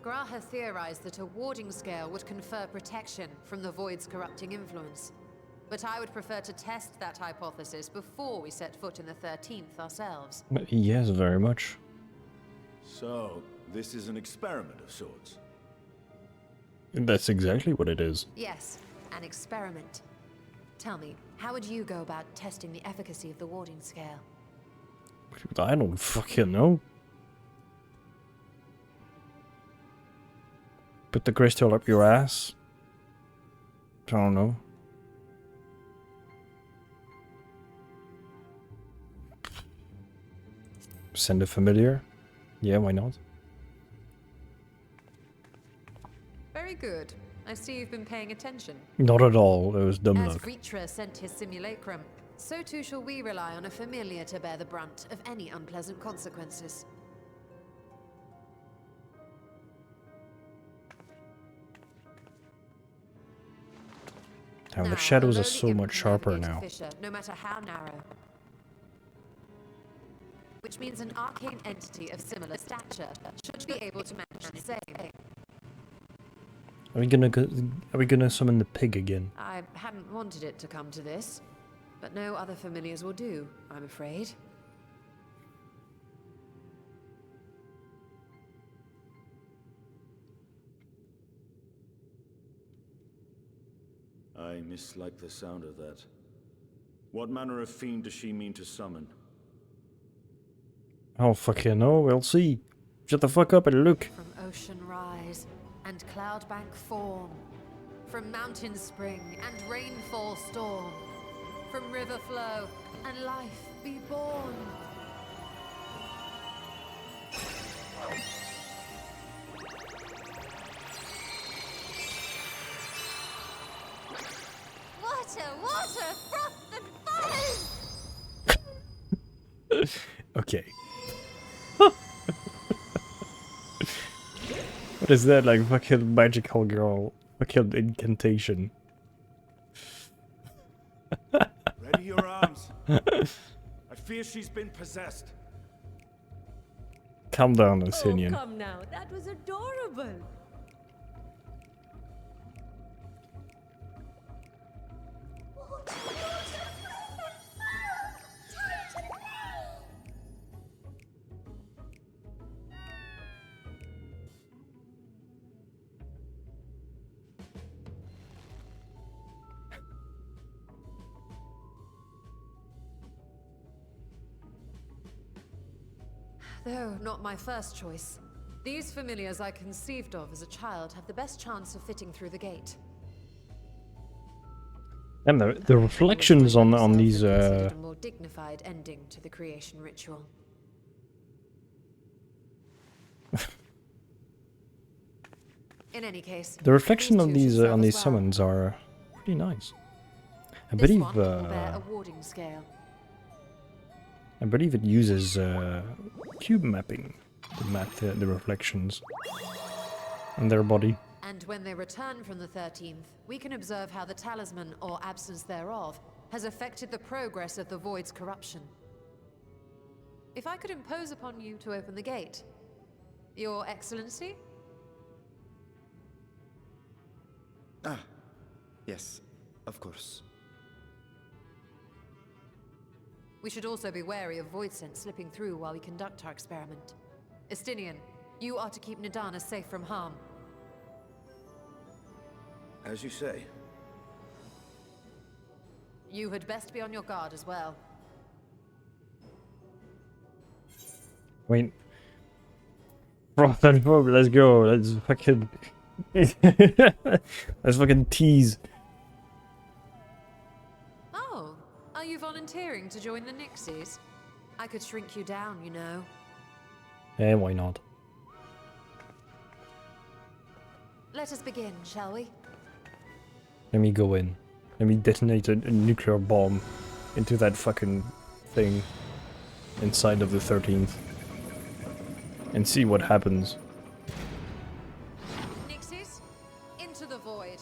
Gra has theorized that a warding scale would confer protection from the void's corrupting influence. But I would prefer to test that hypothesis before we set foot in the 13th ourselves. Yes, very much. So, this is an experiment of sorts. That's exactly what it is. Yes, an experiment. Tell me, how would you go about testing the efficacy of the warding scale? I don't fucking know. Put the crystal up your ass? I don't know. Send a familiar. Yeah, why not? Very good. I see you've been paying attention. Not at all. It was dumb As luck. Vritra sent his simulacrum, so too shall we rely on a familiar to bear the brunt of any unpleasant consequences. Damn, Now, the shadows a are lowly so imp much can sharper navigate a now. fissure, no matter how narrow. Which means an arcane entity of similar stature should be able to manage the same. Are we gonna summon the pig again? I hadn't wanted it to come to this, but no other familiars will do, I'm afraid. I mislike the sound of that. What manner of fiend does she mean to summon? Oh fucking no, we'll see. Shut the fuck up and look. From ocean rise and cloudbank form, from mountain spring and rainfall storm, from river flow and life be born. Water, water, froth and foam! Okay. What is that, like fucking magical girl? Fucking incantation. Ready your arms. I fear she's been possessed. Calm down, Oh, Asinian. come now. That was adorable. Though not my first choice. These familiars I conceived of as a child have the best chance of fitting through the gate. And the reflections on these Considered a more dignified ending to the creation ritual. In any case, the reflection on these two should these serve us well. summons are pretty nice. I This believe one will bear a warding scale. I believe it uses cube mapping to map the reflections on their body. And when they return from the 13th, we can observe how the talisman, or absence thereof, has affected the progress of the Void's corruption. If I could impose upon you to open the gate, Your Excellency? Ah, yes, of course. We should also be wary of void scent slipping through while we conduct our experiment. Estinian, you are to keep Nadana safe from harm. As you say. You had best be on your guard as well. Wait. Froth and foam, let's go. Let's fucking... let's fucking tease. Oh, are you volunteering to join the Nixies? I could shrink you down, you know. Eh, why not? Let us begin, shall we? Let me go in. Let me detonate a nuclear bomb into that fucking thing inside of the 13th. And see what happens. Nixies, into the void.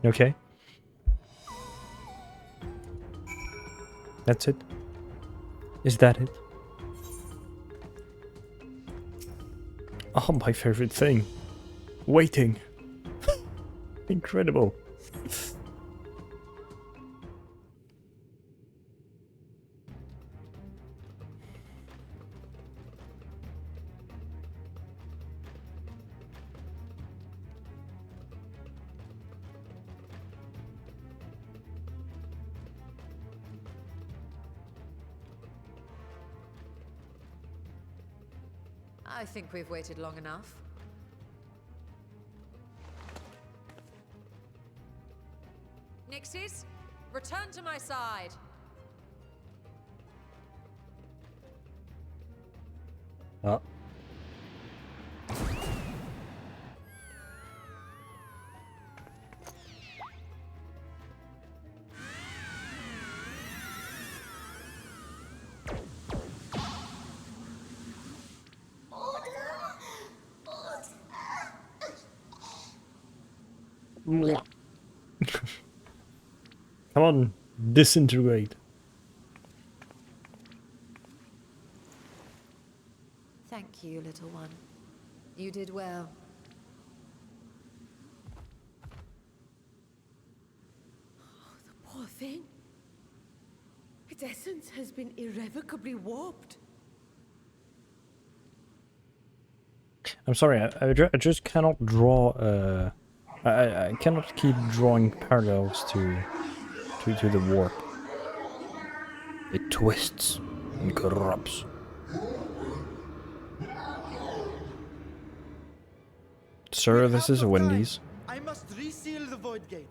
Okay. That's it? Is that it? Oh, my favorite thing. Waiting. Incredible. I think we've waited long enough. Nixies, return to my side. Ah. Come on, disintegrate. Thank you, little one. You did well. Poor thing. Its essence has been irrevocably warped. I'm sorry, I just cannot draw. I cannot keep drawing parallels to the warp. It twists and corrupts. Sir, this is a Wendy's. I must reseal the Void Gate.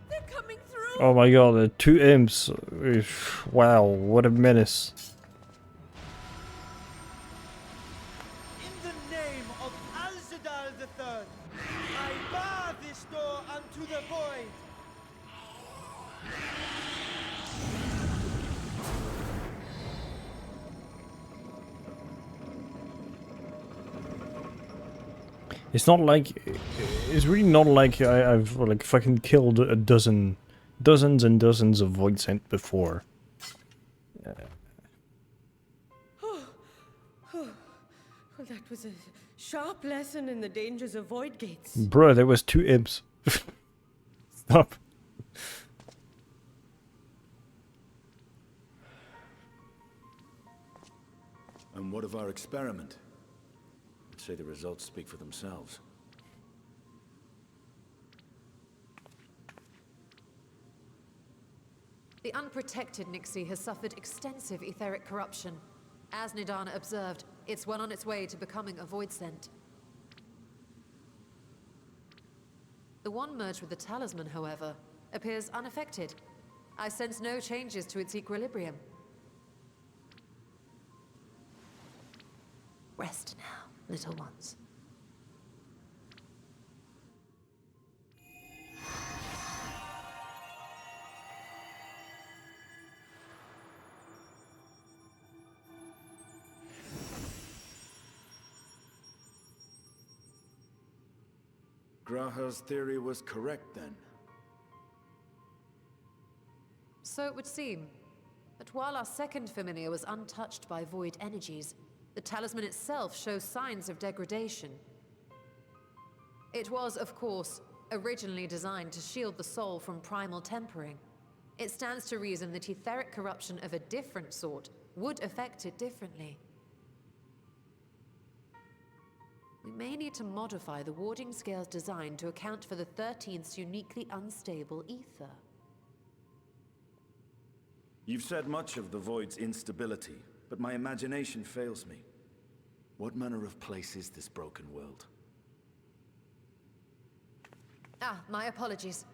They're coming through! Oh my god, the two imps. Wow, what a menace. In the name of Alzadal III, I bar this door unto the void. It's not like, it's really not like I've like fucking killed dozens and dozens of Void Scent before. Well, that was a sharp lesson in the dangers of void gates. Bruh, there was two imps. Stop. And what of our experiment? I'd say the results speak for themselves. The unprotected Nixie has suffered extensive etheric corruption. As Nidana observed, it's well on its way to becoming a void scent. The one merged with the talisman, however, appears unaffected. I sense no changes to its equilibrium. Rest now, little ones. Graha's theory was correct then. So it would seem. But while our second familiar was untouched by void energies, the talisman itself shows signs of degradation. It was, of course, originally designed to shield the soul from primal tempering. It stands to reason that etheric corruption of a different sort would affect it differently. We may need to modify the warding scale's design to account for the 13th's uniquely unstable ether. You've said much of the Void's instability, but my imagination fails me. What manner of place is this broken world? Ah, my apologies.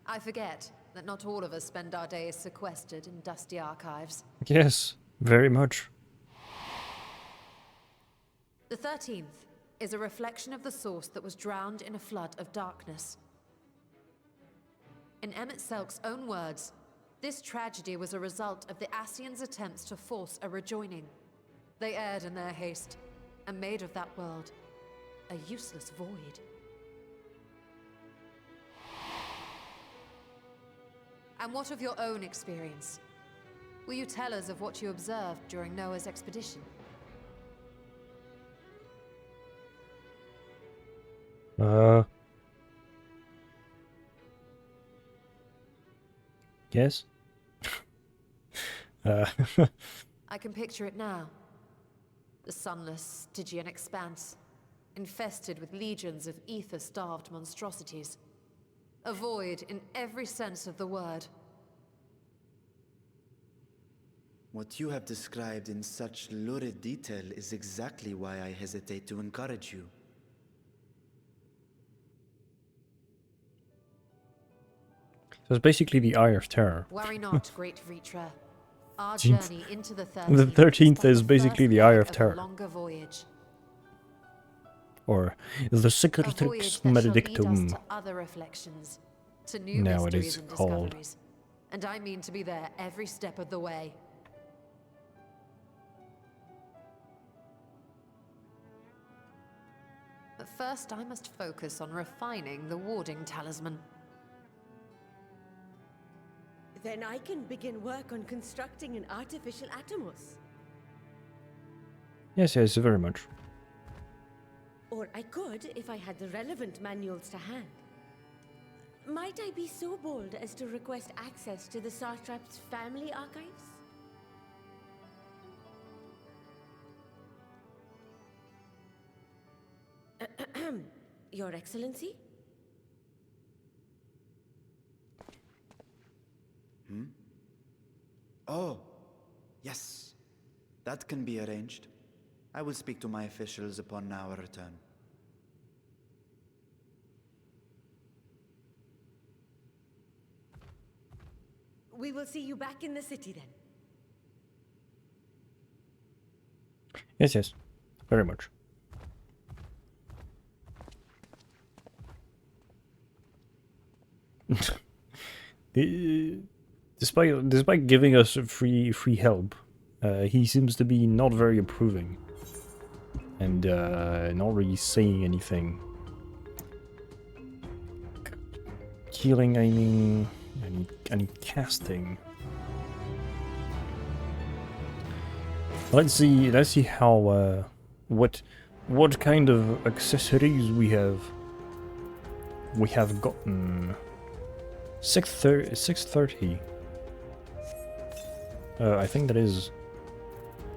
I forget that not all of us spend our days sequestered in dusty archives. Yes, very much. The 13th is a reflection of the source that was drowned in a flood of darkness. In Emmett Selk's own words, this tragedy was a result of the Ascians' attempts to force a rejoining. They erred in their haste, and made of that world a useless void. And what of your own experience? Will you tell us of what you observed during Noah's expedition? Yes. I can picture it now. The sunless, Stygian expanse, infested with legions of ether-starved monstrosities. A void in every sense of the word. What you have described in such lurid detail is exactly why I hesitate to encourage you. So it's basically the Eye of Terror. Worry not, great Vritra. Our 13th. journey into the The 13th 13th but is basically first the Eye leg of Terror. a longer voyage. Or the A Secretrix voyage that shall lead us Benedictum. to other reflections, to new Now it mysteries is and called. discoveries. And I mean to be there every step of the way. But first I must focus on refining the warding talisman. Then I can begin work on constructing an artificial Atomos. Yes, yes, very much. Or I could if I had the relevant manuals to hand. Might I be so bold as to request access to the Satrap's family archives? Your Excellency? Oh, yes. That can be arranged. I will speak to my officials upon our return. We will see you back in the city then. Yes, yes, very much. Despite giving us free help, he seems to be not very approving, and not really saying anything. Healing, I mean, I need casting. Let's see how what kind of accessories we have gotten. 630. I think that is.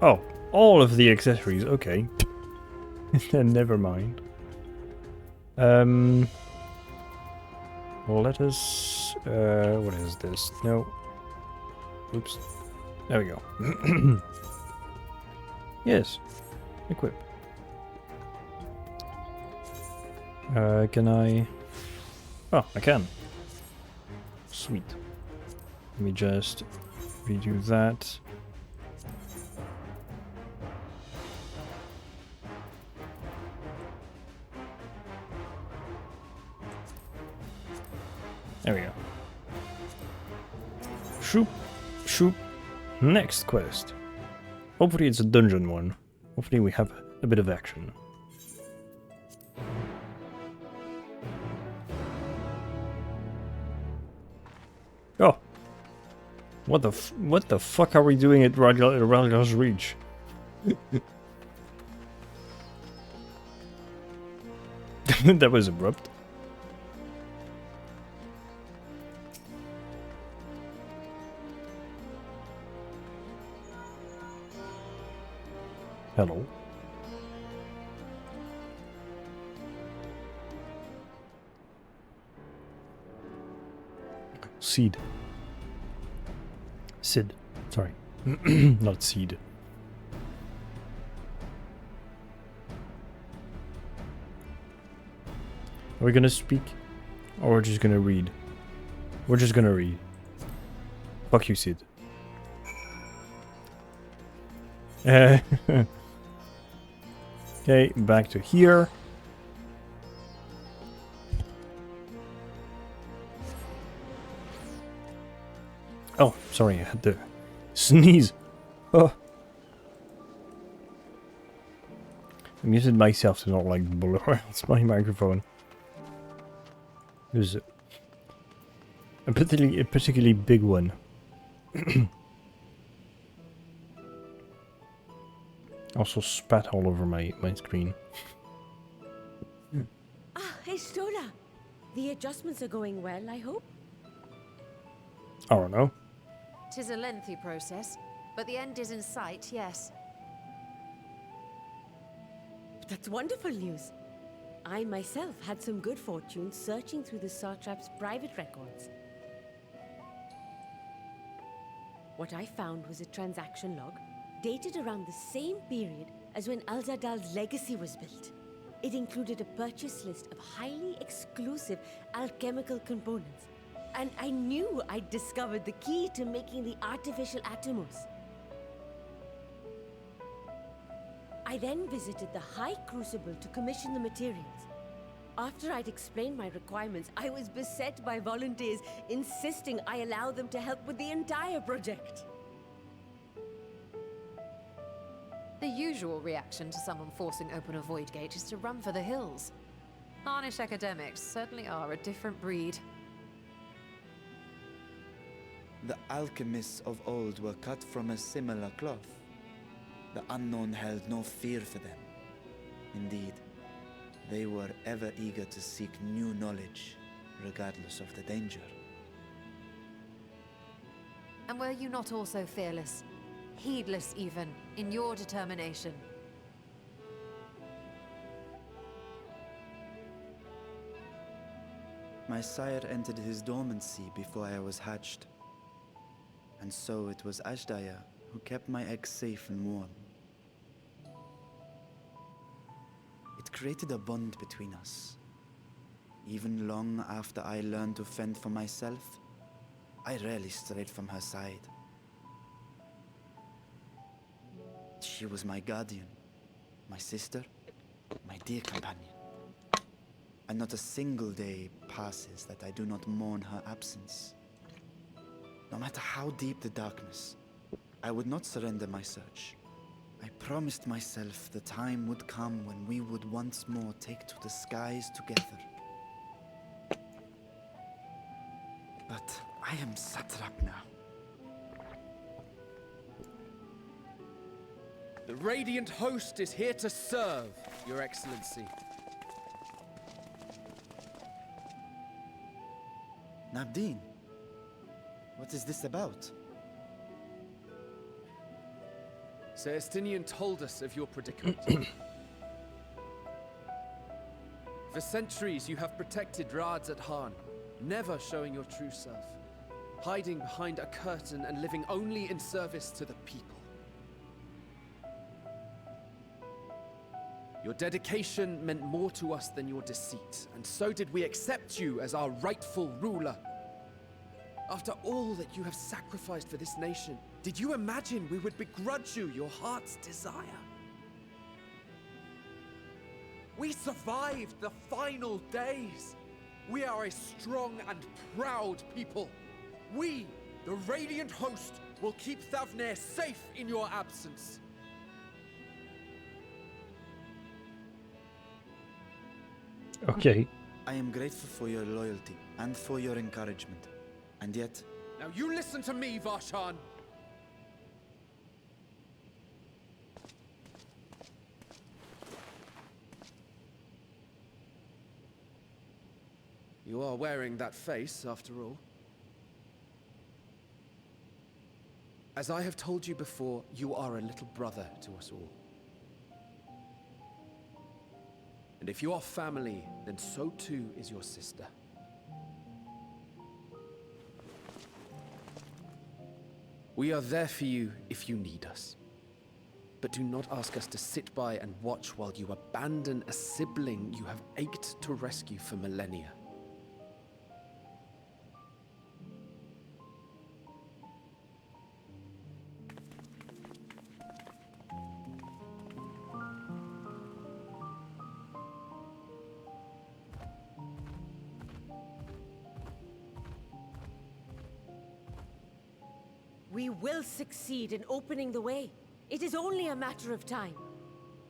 Oh, all of the accessories. Okay. Then never mind. Well, let us. What is this? No. Oops. There we go. Yes. Equip. Can I? Oh, I can. Sweet. Let me just redo that. There we go. Shoop, shoop. Next quest. Hopefully it's a dungeon one. Hopefully we have a bit of action. Oh. What the fuck are we doing at Ralgar's Reach? That was abrupt. Hello. Sid. Sorry. Not Seed. Are we gonna speak? Or we're just gonna read? We're just gonna read. Fuck you, Sid. Okay, back to here. Oh, sorry, I had to sneeze. Oh. I muted myself to not like blow out my microphone. It was a particularly big one. Also spat all over my screen. Ah, Estola! The adjustments are going well, I hope? I don't know. 'Tis a lengthy process, but the end is in sight, yes. That's wonderful news. I myself had some good fortune searching through the Satrap's private records. What I found was a transaction log dated around the same period as when Al-Zadal's legacy was built. It included a purchase list of highly exclusive alchemical components, and I knew I'd discovered the key to making the artificial Atomos. I then visited the High Crucible to commission the materials. After I'd explained my requirements, I was beset by volunteers insisting I allow them to help with the entire project. The usual reaction to someone forcing open a void gate is to run for the hills. Harnish academics certainly are a different breed. The alchemists of old were cut from a similar cloth. The unknown held no fear for them. Indeed, they were ever eager to seek new knowledge, regardless of the danger. And were you not also fearless, heedless even, in your determination? My sire entered his dormancy before I was hatched. And so it was Ashdaya who kept my eggs safe and warm. It created a bond between us. Even long after I learned to fend for myself, I rarely strayed from her side. She was my guardian, my sister, my dear companion. And not a single day passes that I do not mourn her absence. No matter how deep the darkness, I would not surrender my search. I promised myself the time would come when we would once more take to the skies together. But I am satrap now. The Radiant Host is here to serve, Your Excellency. Nabdeen, what is this about? Sir Estinian told us of your predicament. For centuries you have protected Rads at Han, never showing your true self, hiding behind a curtain and living only in service to the people. Your dedication meant more to us than your deceit, and so did we accept you as our rightful ruler. After all that you have sacrificed for this nation, did you imagine we would begrudge you your heart's desire? We survived the final days. We are a strong and proud people. We, the Radiant Host, will keep Thavnair safe in your absence. Okay. I am grateful for your loyalty and for your encouragement. And yet... Now you listen to me, Varshan! You are wearing that face, after all. As I have told you before, you are a little brother to us all. And if you are family, then so too is your sister. We are there for you if you need us. But do not ask us to sit by and watch while you abandon a sibling you have ached to rescue for millennia. We will succeed in opening the way. It is only a matter of time.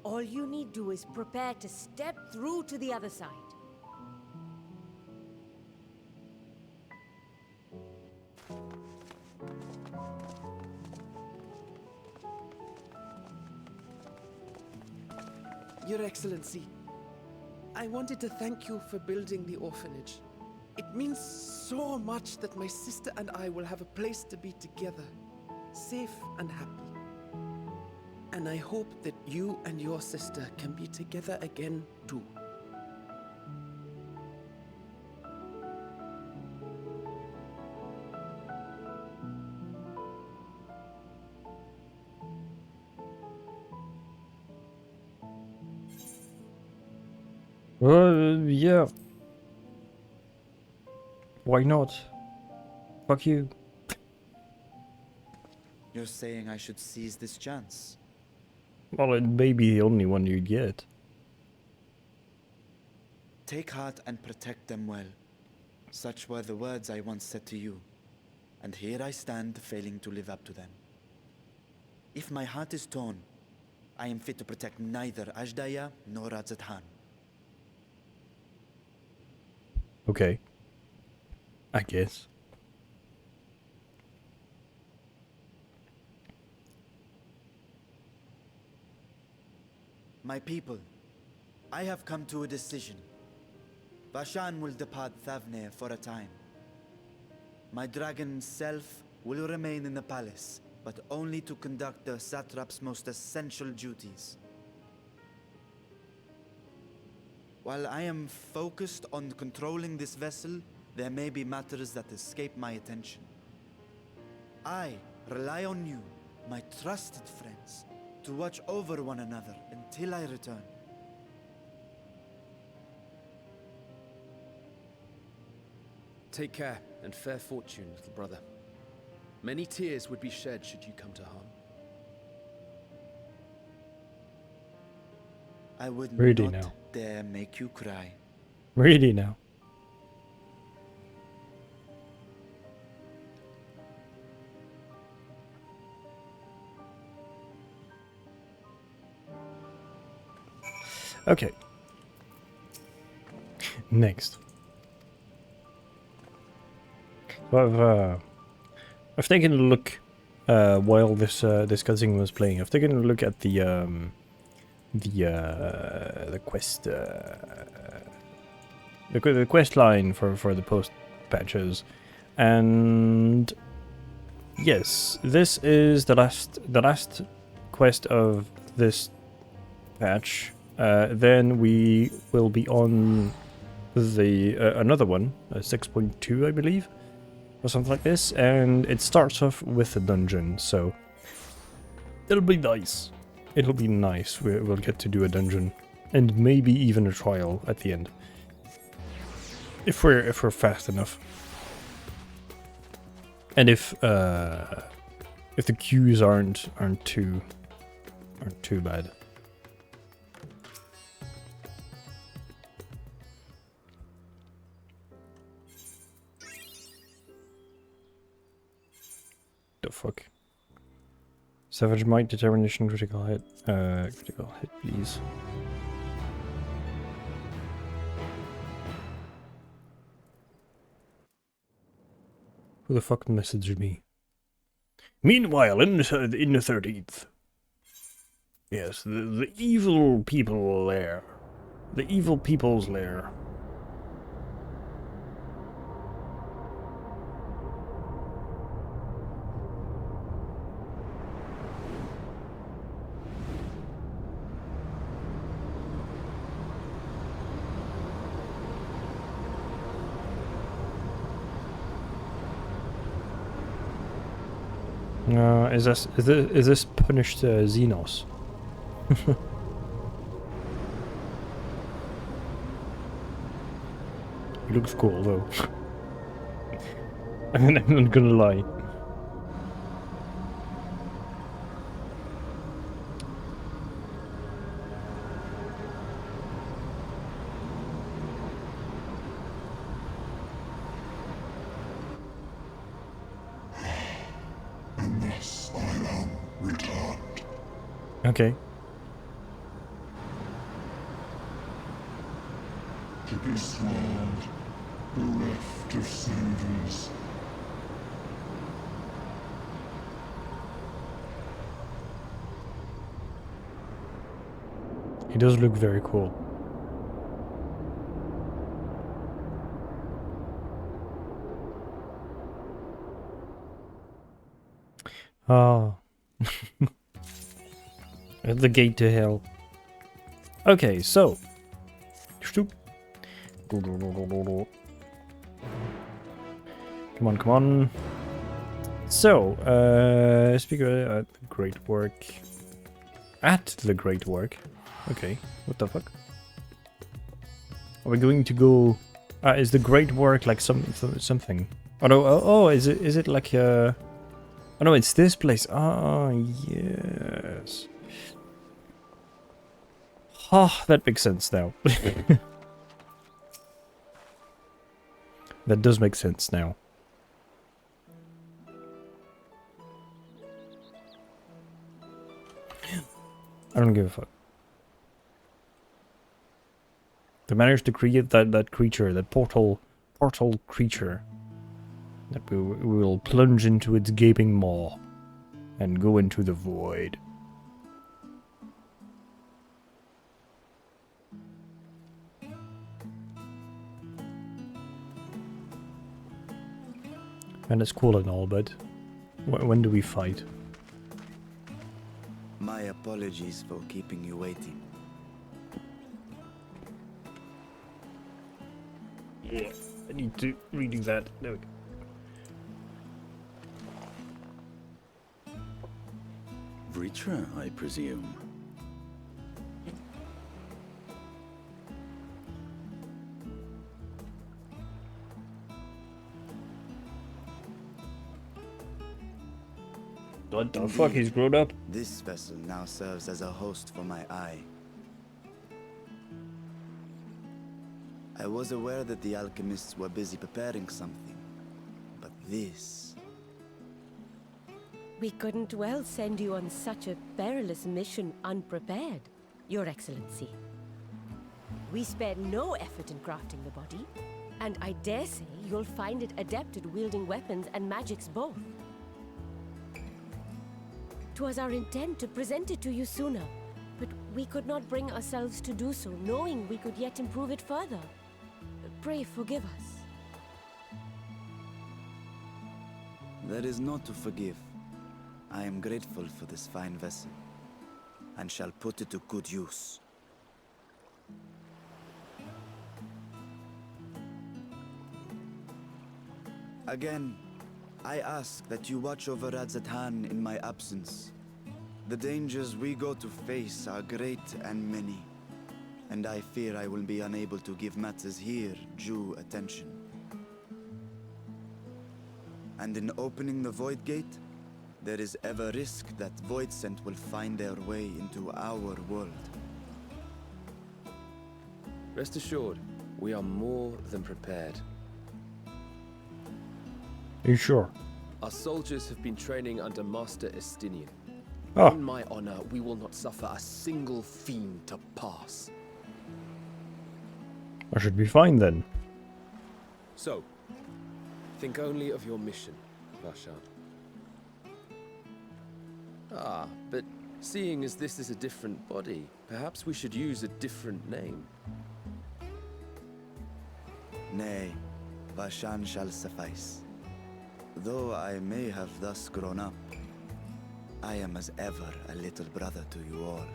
All you need do is prepare to step through to the other side. Your Excellency, I wanted to thank you for building the orphanage. It means so much that my sister and I will have a place to be together, safe and happy. And I hope that you and your sister can be together again too. Yeah. Why not? Fuck you. You're saying I should seize this chance? Well, it may be the only one you get. Take heart and protect them well. Such were the words I once said to you, and here I stand failing to live up to them. If my heart is torn, I am fit to protect neither Ajdaya nor Radzathan. Okay. I guess. My people, I have come to a decision. Vashan will depart Thavne for a time. My dragon self will remain in the palace, but only to conduct the satrap's most essential duties. While I am focused on controlling this vessel, there may be matters that escape my attention. I rely on you, my trusted friends, to watch over one another until I return. Take care and fair fortune, little brother. Many tears would be shed should you come to harm. I would Really not now. dare make you cry. Really now. Okay. Next. So I've taken a look while this this cutscene was playing. I've taken a look at the quest the quest line for the post patches, and yes, this is the last quest of this patch. Then we will be on the another one, 6.2, I believe, or something like this, and it starts off with a dungeon, so it'll be nice. It'll be nice. We'll get to do a dungeon, and maybe even a trial at the end, if we're fast enough, and if the queues aren't too bad. The fuck? Savage Might, Determination, critical hit, please. Who the fuck messaged me? Meanwhile, in the 13th. Yes, the evil people lair. The evil people's lair. Is this punished Xenos? He looks cool though. I'm not gonna lie. Okay. To be swallowed, bereft of senses. He does look very cool. Ah. At the gate to hell. Okay, so. Come on, come on. So, speak at the great work. At the great work. Okay, what the fuck? Are we going to go? Is the great work like something? Oh no! Oh, is it like a? Oh no, it's this place. Ah, yes. Ah, that makes sense now. That does make sense now. I don't give a fuck. They managed to create that creature, that portal creature, that we will plunge into its gaping maw and go into the void. And it's cool and all, but when do we fight? My apologies for keeping you waiting. Yeah, I need to redo that. There we go. Vritra, I presume. What the fuck, he's grown up? This vessel now serves as a host for my eye. I was aware that the alchemists were busy preparing something, but this... We couldn't well send you on such a perilous mission unprepared, Your Excellency. We spared no effort in crafting the body, and I dare say you'll find it adept at wielding weapons and magics both. 'Twas our intent to present it to you sooner, but we could not bring ourselves to do so, knowing we could yet improve it further. Pray forgive us. There is naught to forgive. I am grateful for this fine vessel, and shall put it to good use. Again, I ask that you watch over Radzatan in my absence. The dangers we go to face are great and many, and I fear I will be unable to give matters here due attention. And in opening the Void Gate, there is ever risk that Voidsent will find their way into our world. Rest assured, we are more than prepared. Are you sure? Our soldiers have been training under Master Estinian. Oh. On my honor, we will not suffer a single fiend to pass. I should be fine then. So, think only of your mission, Varshan. Ah, but seeing as this is a different body, perhaps we should use a different name. Nay, Varshan shall suffice. Though I may have thus grown up, I am as ever a little brother to you all.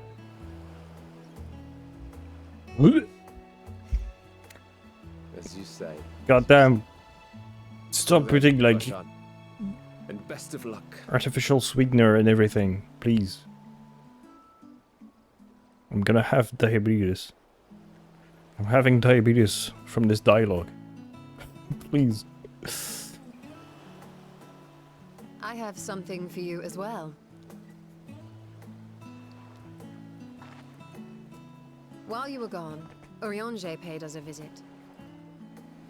As you say. Goddamn. Stop putting like Varshan. And best of luck. artificial sweetener and everything, please. I'm gonna have diabetes. I'm having diabetes from this dialogue. Please. I have something for you as well. While you were gone, Urianger paid us a visit.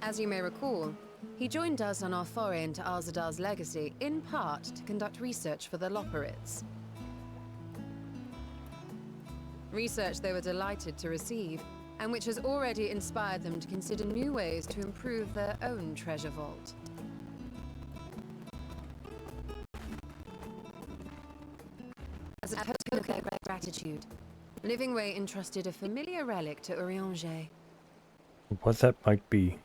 As you may recall, he joined us on our foray into Alzadal's legacy, in part to conduct research for the Loporrits. Research they were delighted to receive, and which has already inspired them to consider new ways to improve their own treasure vault. As a token of their gratitude, Livingway entrusted a familiar relic to Urianger. What that might be.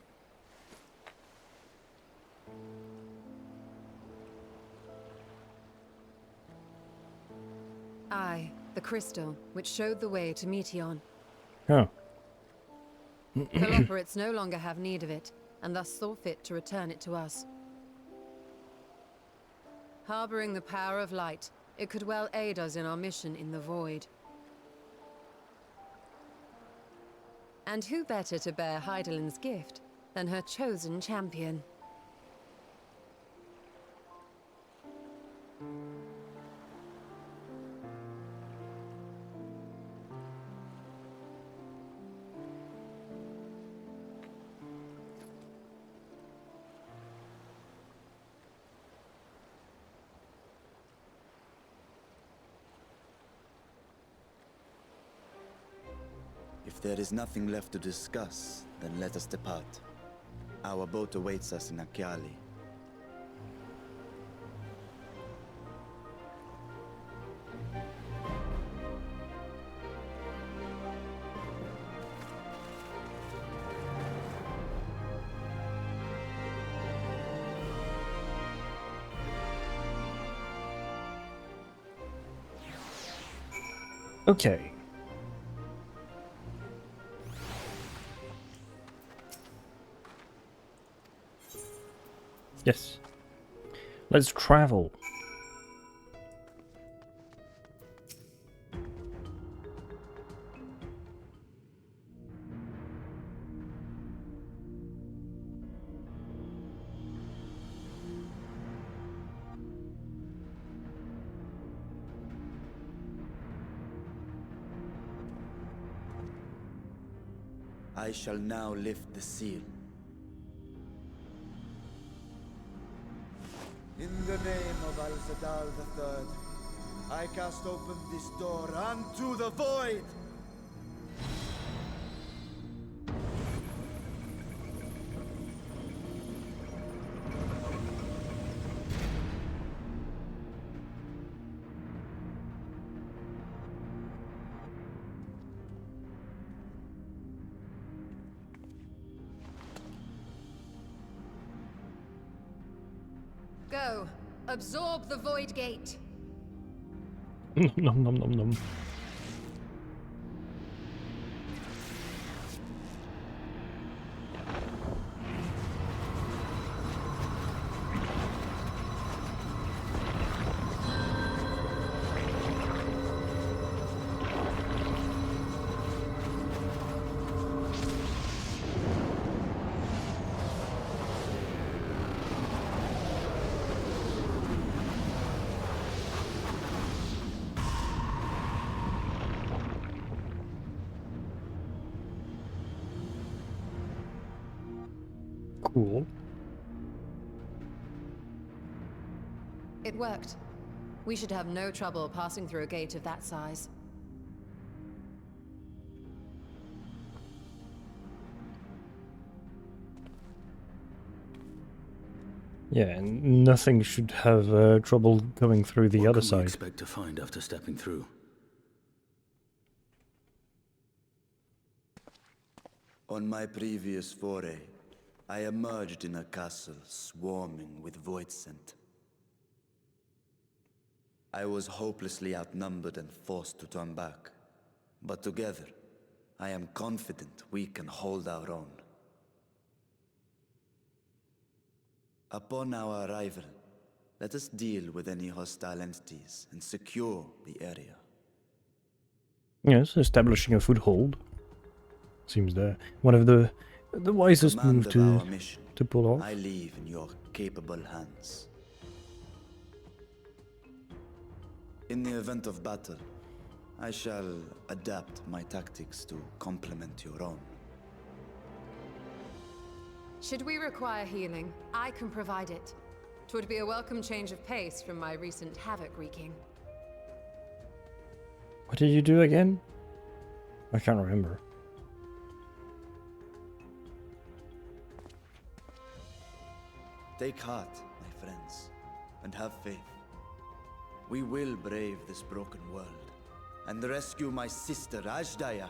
Aye, the crystal, which showed the way to Meteon. Oh. The Loporrits no longer have need of it, and thus saw fit to return it to us. Harboring the power of light, it could well aid us in our mission in the Void. And who better to bear Heidelin's gift than her chosen champion? If there is nothing left to discuss, then let us depart. Our boat awaits us in Akyali. Okay. Yes. Let's travel. I shall now lift the seal. In the name of Al-Zadal III, I cast open this door unto the void! Go. Absorb the Void Gate. Nom nom nom nom. Cool. It worked. We should have no trouble passing through a gate of that size. Yeah, and nothing should have trouble going through the other What can we side. expect to find after stepping through? On my previous foray, I emerged in a castle swarming with void scent. I was hopelessly outnumbered and forced to turn back. But together, I am confident we can hold our own. Upon our arrival, let us deal with any hostile entities and secure the area. Yes, establishing a foothold seems one of the wisest Command move of to our mission, pull off. I leave in your capable hands. In the event of battle, I shall adapt my tactics to complement your own. Should we require healing, I can provide it. 'Twould be a welcome change of pace from my recent havoc wreaking. What did you do again? I can't remember. Take heart, my friends, and have faith. We will brave this broken world and rescue my sister Ajdaya.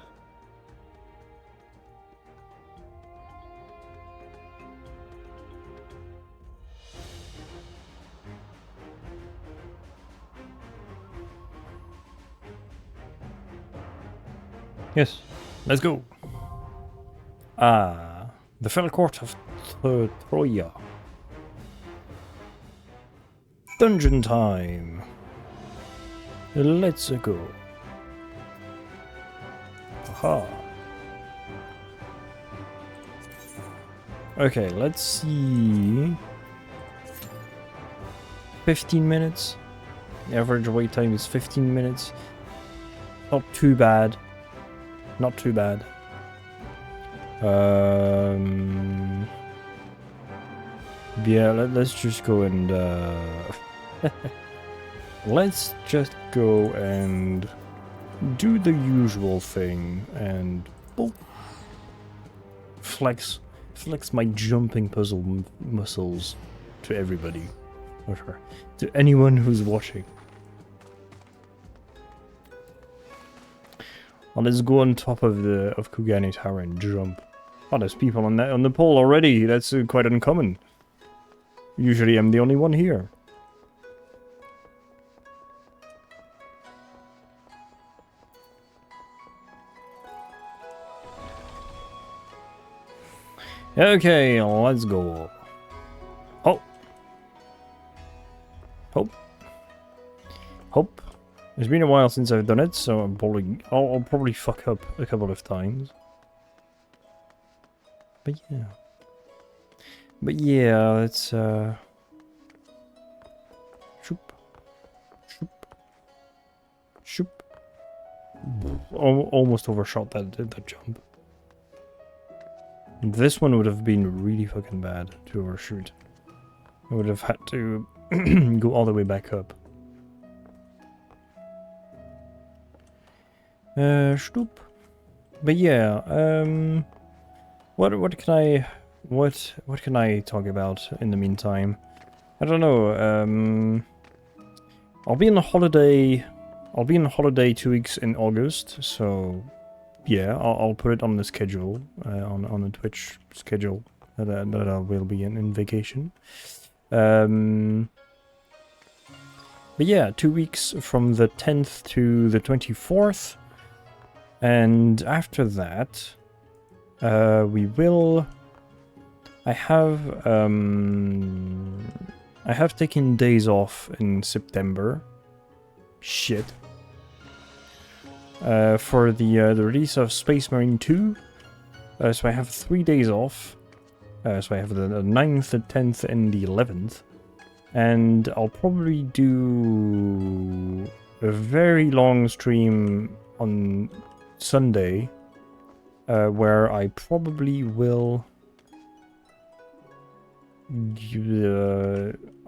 Yes, let's go. Ah, the fell court of Troya. Dungeon time. Let's go. Aha. Okay, let's see. 15 minutes. The average wait time is 15 minutes. Not too bad. Not too bad. Yeah, let's just go and let's just go and do the usual thing and boop, flex my jumping puzzle muscles to everybody, or to anyone who's watching. Oh, let's go on top of Kugani Tower and jump. Oh, there's people on the pole already. That's quite uncommon. Usually I'm the only one here. Okay, let's go. Oh. Hope. It's been a while since I've done it, so I'll probably fuck up a couple of times. But yeah, it's shoop. Almost overshot that jump. This one would have been really fucking bad to overshoot. I would have had to go all the way back up. Stoop. But yeah, what can I talk about in the meantime? I don't know. I'll be on a holiday 2 weeks in August, so yeah, I'll put it on the schedule, on the Twitch schedule that I will be in vacation. But yeah, 2 weeks from the 10th to the 24th, and after that, I have taken days off in September. Shit. For the release of Space Marine 2. So I have 3 days off. So I have the 9th, the 10th, and the 11th. And I'll probably do a very long stream on Sunday, where I probably will...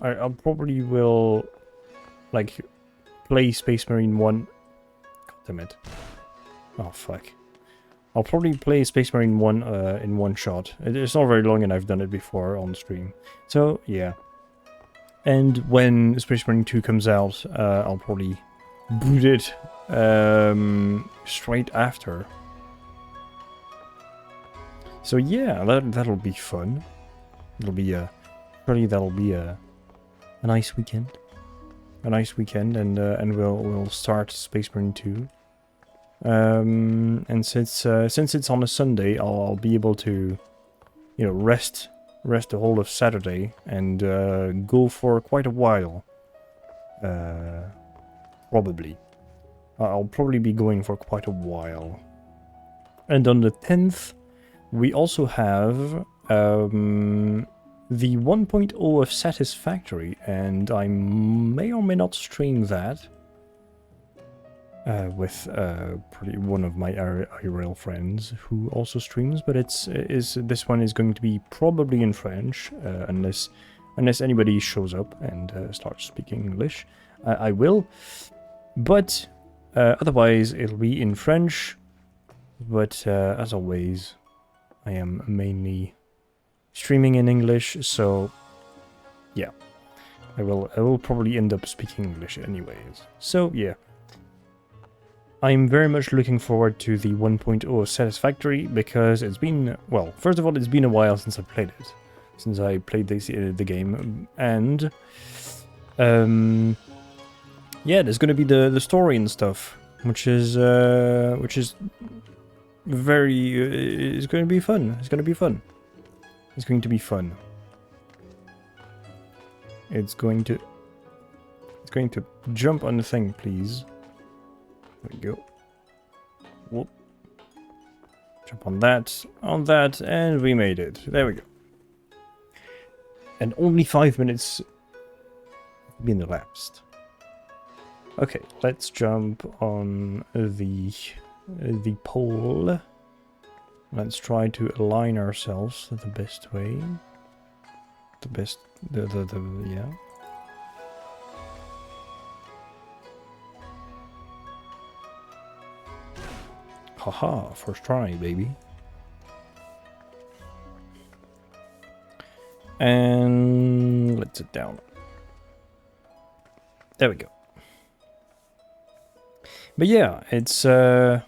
I'll probably will, like, play Space Marine 1... Damn it. Oh, fuck. I'll probably play Space Marine 1 in one shot. It's not very long and I've done it before on stream. So, yeah. And when Space Marine 2 comes out, I'll probably boot it straight after. So yeah, that'll be fun. It'll be surely that'll be a nice weekend. A nice weekend, and we'll start Space Marine 2. And since it's on a Sunday, I'll be able to, you know, rest the whole of Saturday and go for quite a while. Probably. I'll probably be going for quite a while. And on the 10th, we also have the 1.0 of Satisfactory, and I may or may not stream that with one of my IRL friends who also streams, but this one is going to be probably in French, unless anybody shows up and starts speaking English. I will, but otherwise it'll be in French. But as always, I am mainly streaming in English, so yeah, I will probably end up speaking English anyways. So yeah, I'm very much looking forward to the 1.0 Satisfactory, because it's been, well, first of all, it's been a while since I played it, since I played the game, and yeah, there's gonna be the story and stuff, which is very it's going to be fun. It's going to be fun. It's going to be fun. It's going to jump on the thing, please. There we go. Whoop. Jump on that, and we made it. There we go. And only 5 minutes been elapsed. Okay, let's jump on the pole. Let's try to align ourselves the best way. Yeah. Haha, first try, baby. And let's sit down. There we go. But yeah, it's going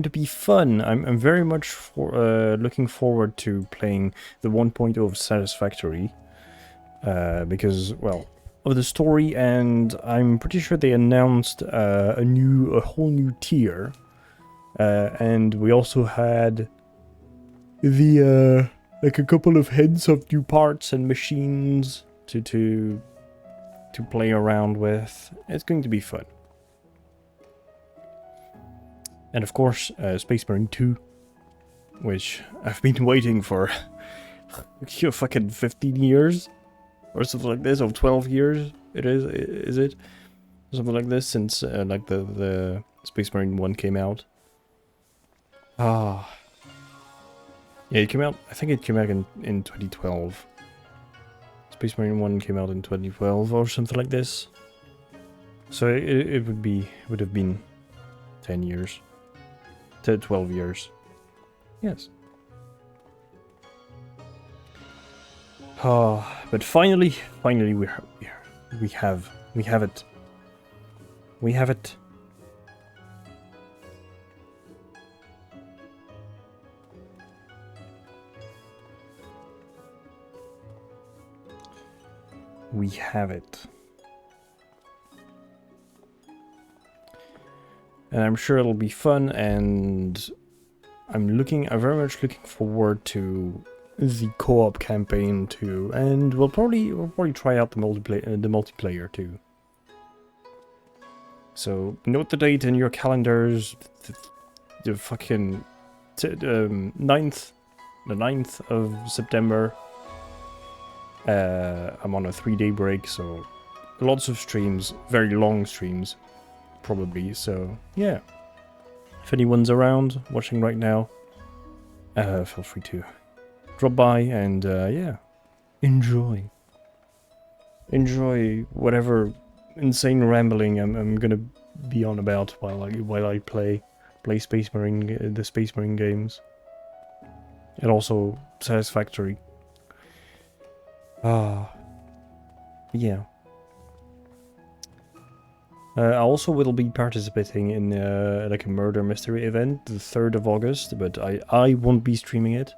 to be fun. I'm very much looking forward to playing the 1.0 of Satisfactory. Because, well, of the story, and I'm pretty sure they announced a whole new tier. And we also had the like a couple of hints of new parts and machines to play around with. It's going to be fun. And of course, Space Marine 2, which I've been waiting for fucking 15 years or something like this, or 12 years. Is it something like this since like the Space Marine 1 came out. Ah. Yeah, it came out, I think it came out in 2012. Space Marine 1 came out in 2012 or something like this. So it would have been 10 years. To 12 years. Yes. Oh, but finally we have it. We have it. We have it. And I'm sure it'll be fun, and I'm very much looking forward to the co-op campaign too, and we'll probably try out the multiplayer too. So note the date in your calendars, the fucking 9th of September. I'm on a 3-day break, so lots of streams, very long streams, probably. So yeah, if anyone's around watching right now, feel free to drop by and yeah, enjoy whatever insane rambling I'm gonna be on about while I play Space Marine, the Space Marine games, and also Satisfactory. Yeah. I also will be participating in like a murder mystery event the 3rd of August, but I won't be streaming it.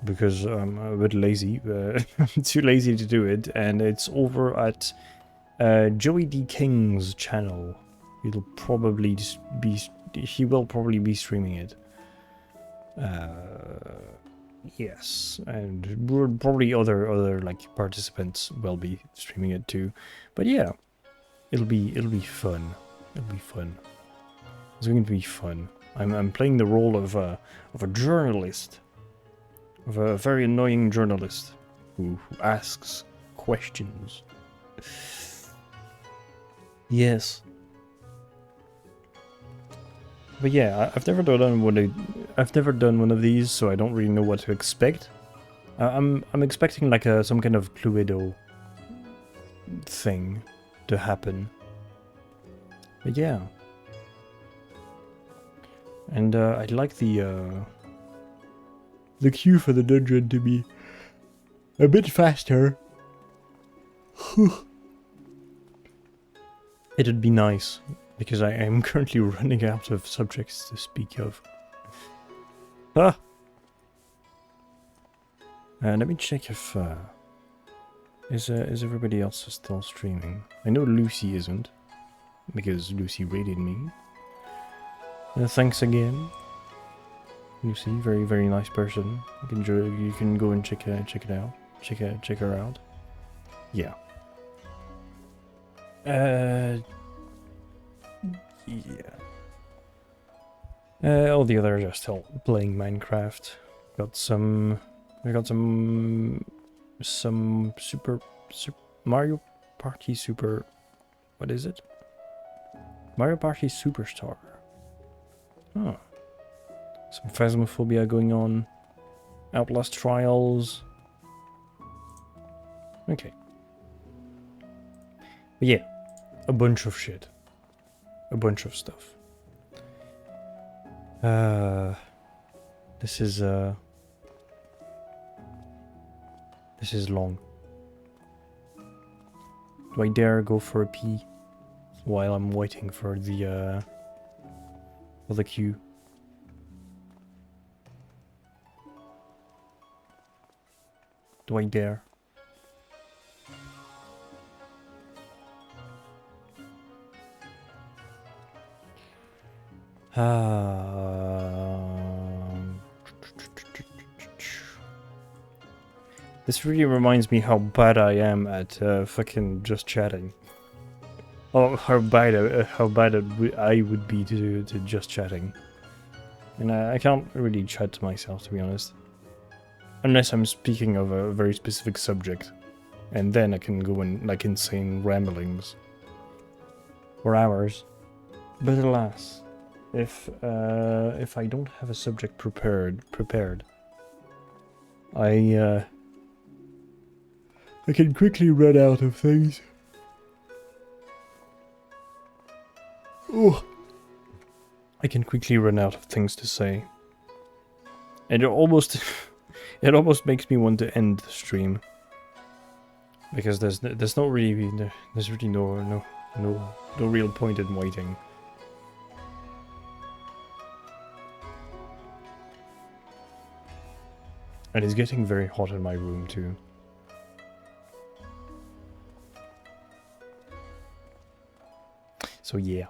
Because I'm a bit lazy. I'm too lazy to do it, and it's over at Joey D. King's channel. He will probably be streaming it. Yes, and probably other like participants will be streaming it too. But yeah, it'll be fun. It'll be fun. It's going to be fun. I'm playing the role of a journalist, of a very annoying journalist who asks questions. Yes. But yeah, I've never done one of these, so I don't really know what to expect. I'm expecting like some kind of Cluedo thing to happen. But yeah, and I'd like the queue for the dungeon to be a bit faster. It'd be nice. Because I am currently running out of subjects to speak of. Ah! Let me check if... Is everybody else still streaming? I know Lucy isn't. Because Lucy raided me. Thanks again. Lucy, very, very nice person. You can go and check it out. Check her out. Yeah. Yeah. All the others are still playing Minecraft. Got some We got some Mario Party Super. What is it? Mario Party Superstar. Oh. Some Phasmophobia going on. Outlast Trials. Okay. But yeah, a bunch of shit. A bunch of stuff. This is long. Do I dare go for a pee while I'm waiting for the queue? Do I dare? This really reminds me how bad I am at fucking just chatting. Oh, how bad I would be to just chatting. And I can't really chat to myself, to be honest. Unless I'm speaking of a very specific subject. And then I can go in like insane ramblings. For hours. But alas, if I don't have a subject prepared, I can quickly run out of things. Oh, I can quickly run out of things to say, and it almost makes me want to end the stream because there's no real point in waiting. And it's getting very hot in my room too. So yeah.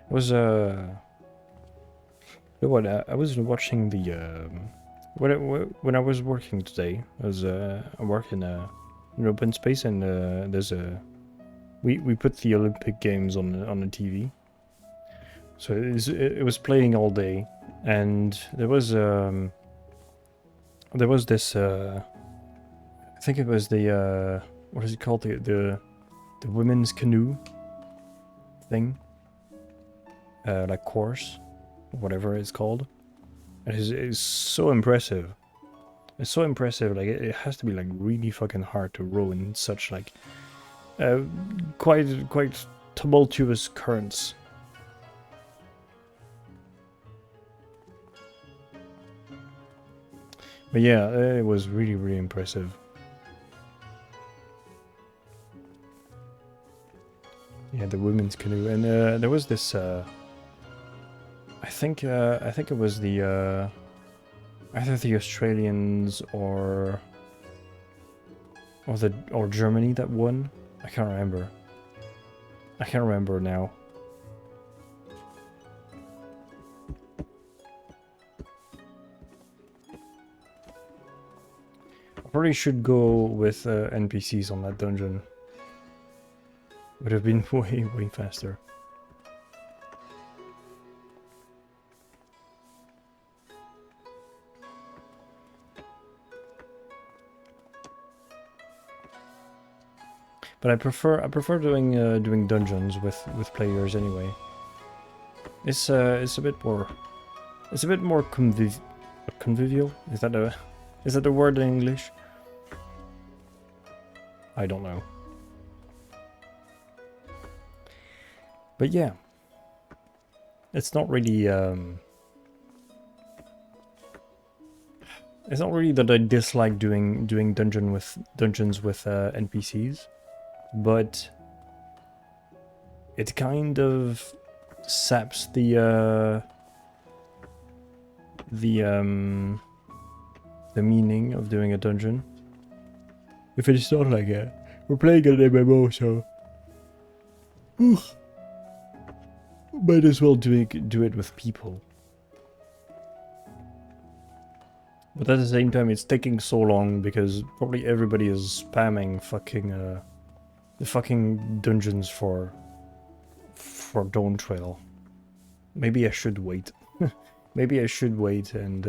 I was watching the when I was working today. I work in an open space, and there's we put the Olympic Games on the TV. So it was playing all day, and there was this I think it was the what is it called, the women's canoe thing, like course, whatever it's called. It's so impressive. It's so impressive. Like it has to be like really fucking hard to row in such like quite tumultuous currents. But yeah, it was really impressive. Yeah, the women's canoe, and there was this. I think it was the either the Australians or Germany that won. I can't remember. I can't remember now. Probably should go with NPCs on that dungeon. Would have been way faster. But I prefer doing dungeons with players anyway. It's a bit more convivial. Is that a word in English? I don't know. But yeah, it's not really that I dislike doing dungeons with NPCs, but it kind of saps the meaning of doing a dungeon. If it's not like that, we're playing an MMO, so might as well do it with people. But at the same time, it's taking so long because probably everybody is spamming fucking the fucking dungeons for Dawn Trail. Maybe I should wait. Maybe I should wait and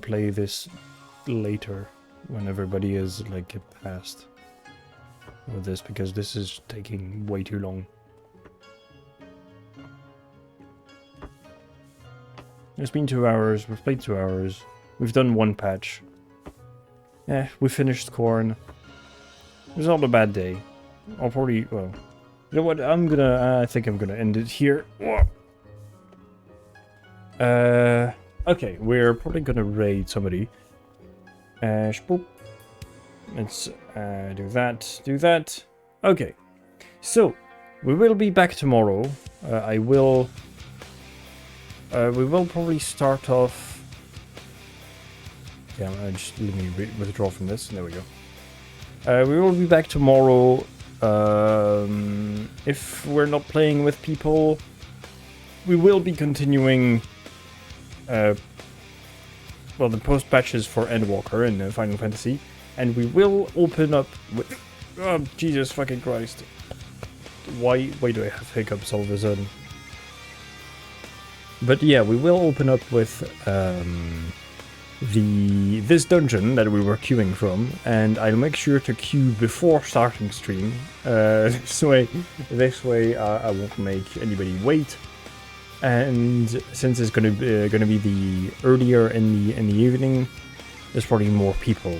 play this later when everybody is like past with this, because this is taking way too long. It's been 2 hours, we've played 2 hours, we've done 1 patch. We finished Corn. It was not a bad day. I'll probably, well, you know what, I think I'm gonna end it here. Okay, we're probably gonna raid somebody. Spoop. Let's do that. Okay, so we will be back tomorrow. We will probably start off. Yeah, just let me withdraw from this. There we go. We will be back tomorrow. If we're not playing with people, we will be continuing. Well, the post patches for Endwalker in Final Fantasy, and we will open up with. Oh, Jesus fucking Christ! Why do I have hiccups all of a sudden? But yeah, we will open up with this dungeon that we were queuing from, and I'll make sure to queue before starting stream. This way I won't make anybody wait. And since it's gonna be the earlier in the evening, there's probably more people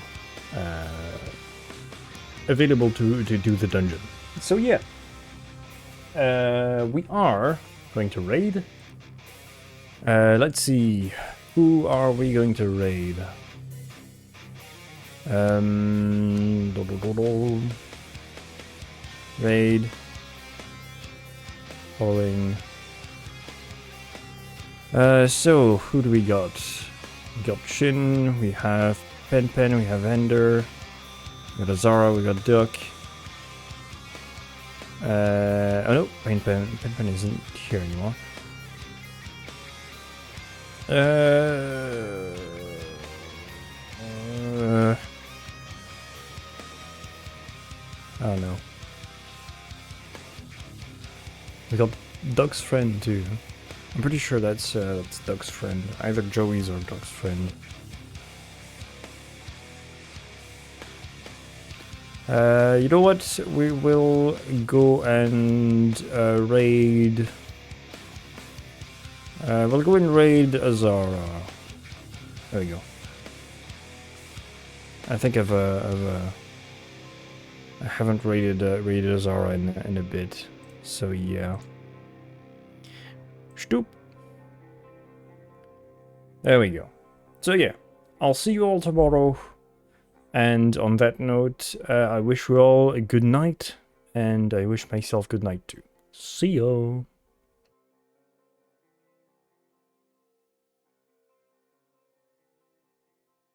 available to do the dungeon. So yeah, we are going to raid. Let's see, who are we going to raid? Raid. Following. So, who do we got? We got Shin, we have Pen, we have Ender, we got Azara, we got Duck. Oh no, Pen isn't here anymore. I don't know. We got Duck's friend too. I'm pretty sure that's Duck's friend. Either Joey's or Duck's friend. You know what? We will go and raid. We'll go and raid Azara. There we go. I think I haven't raided Azara in a bit, so yeah. Stoop. There we go. So yeah, I'll see you all tomorrow. And on that note, I wish you all a good night, and I wish myself good night too. See you.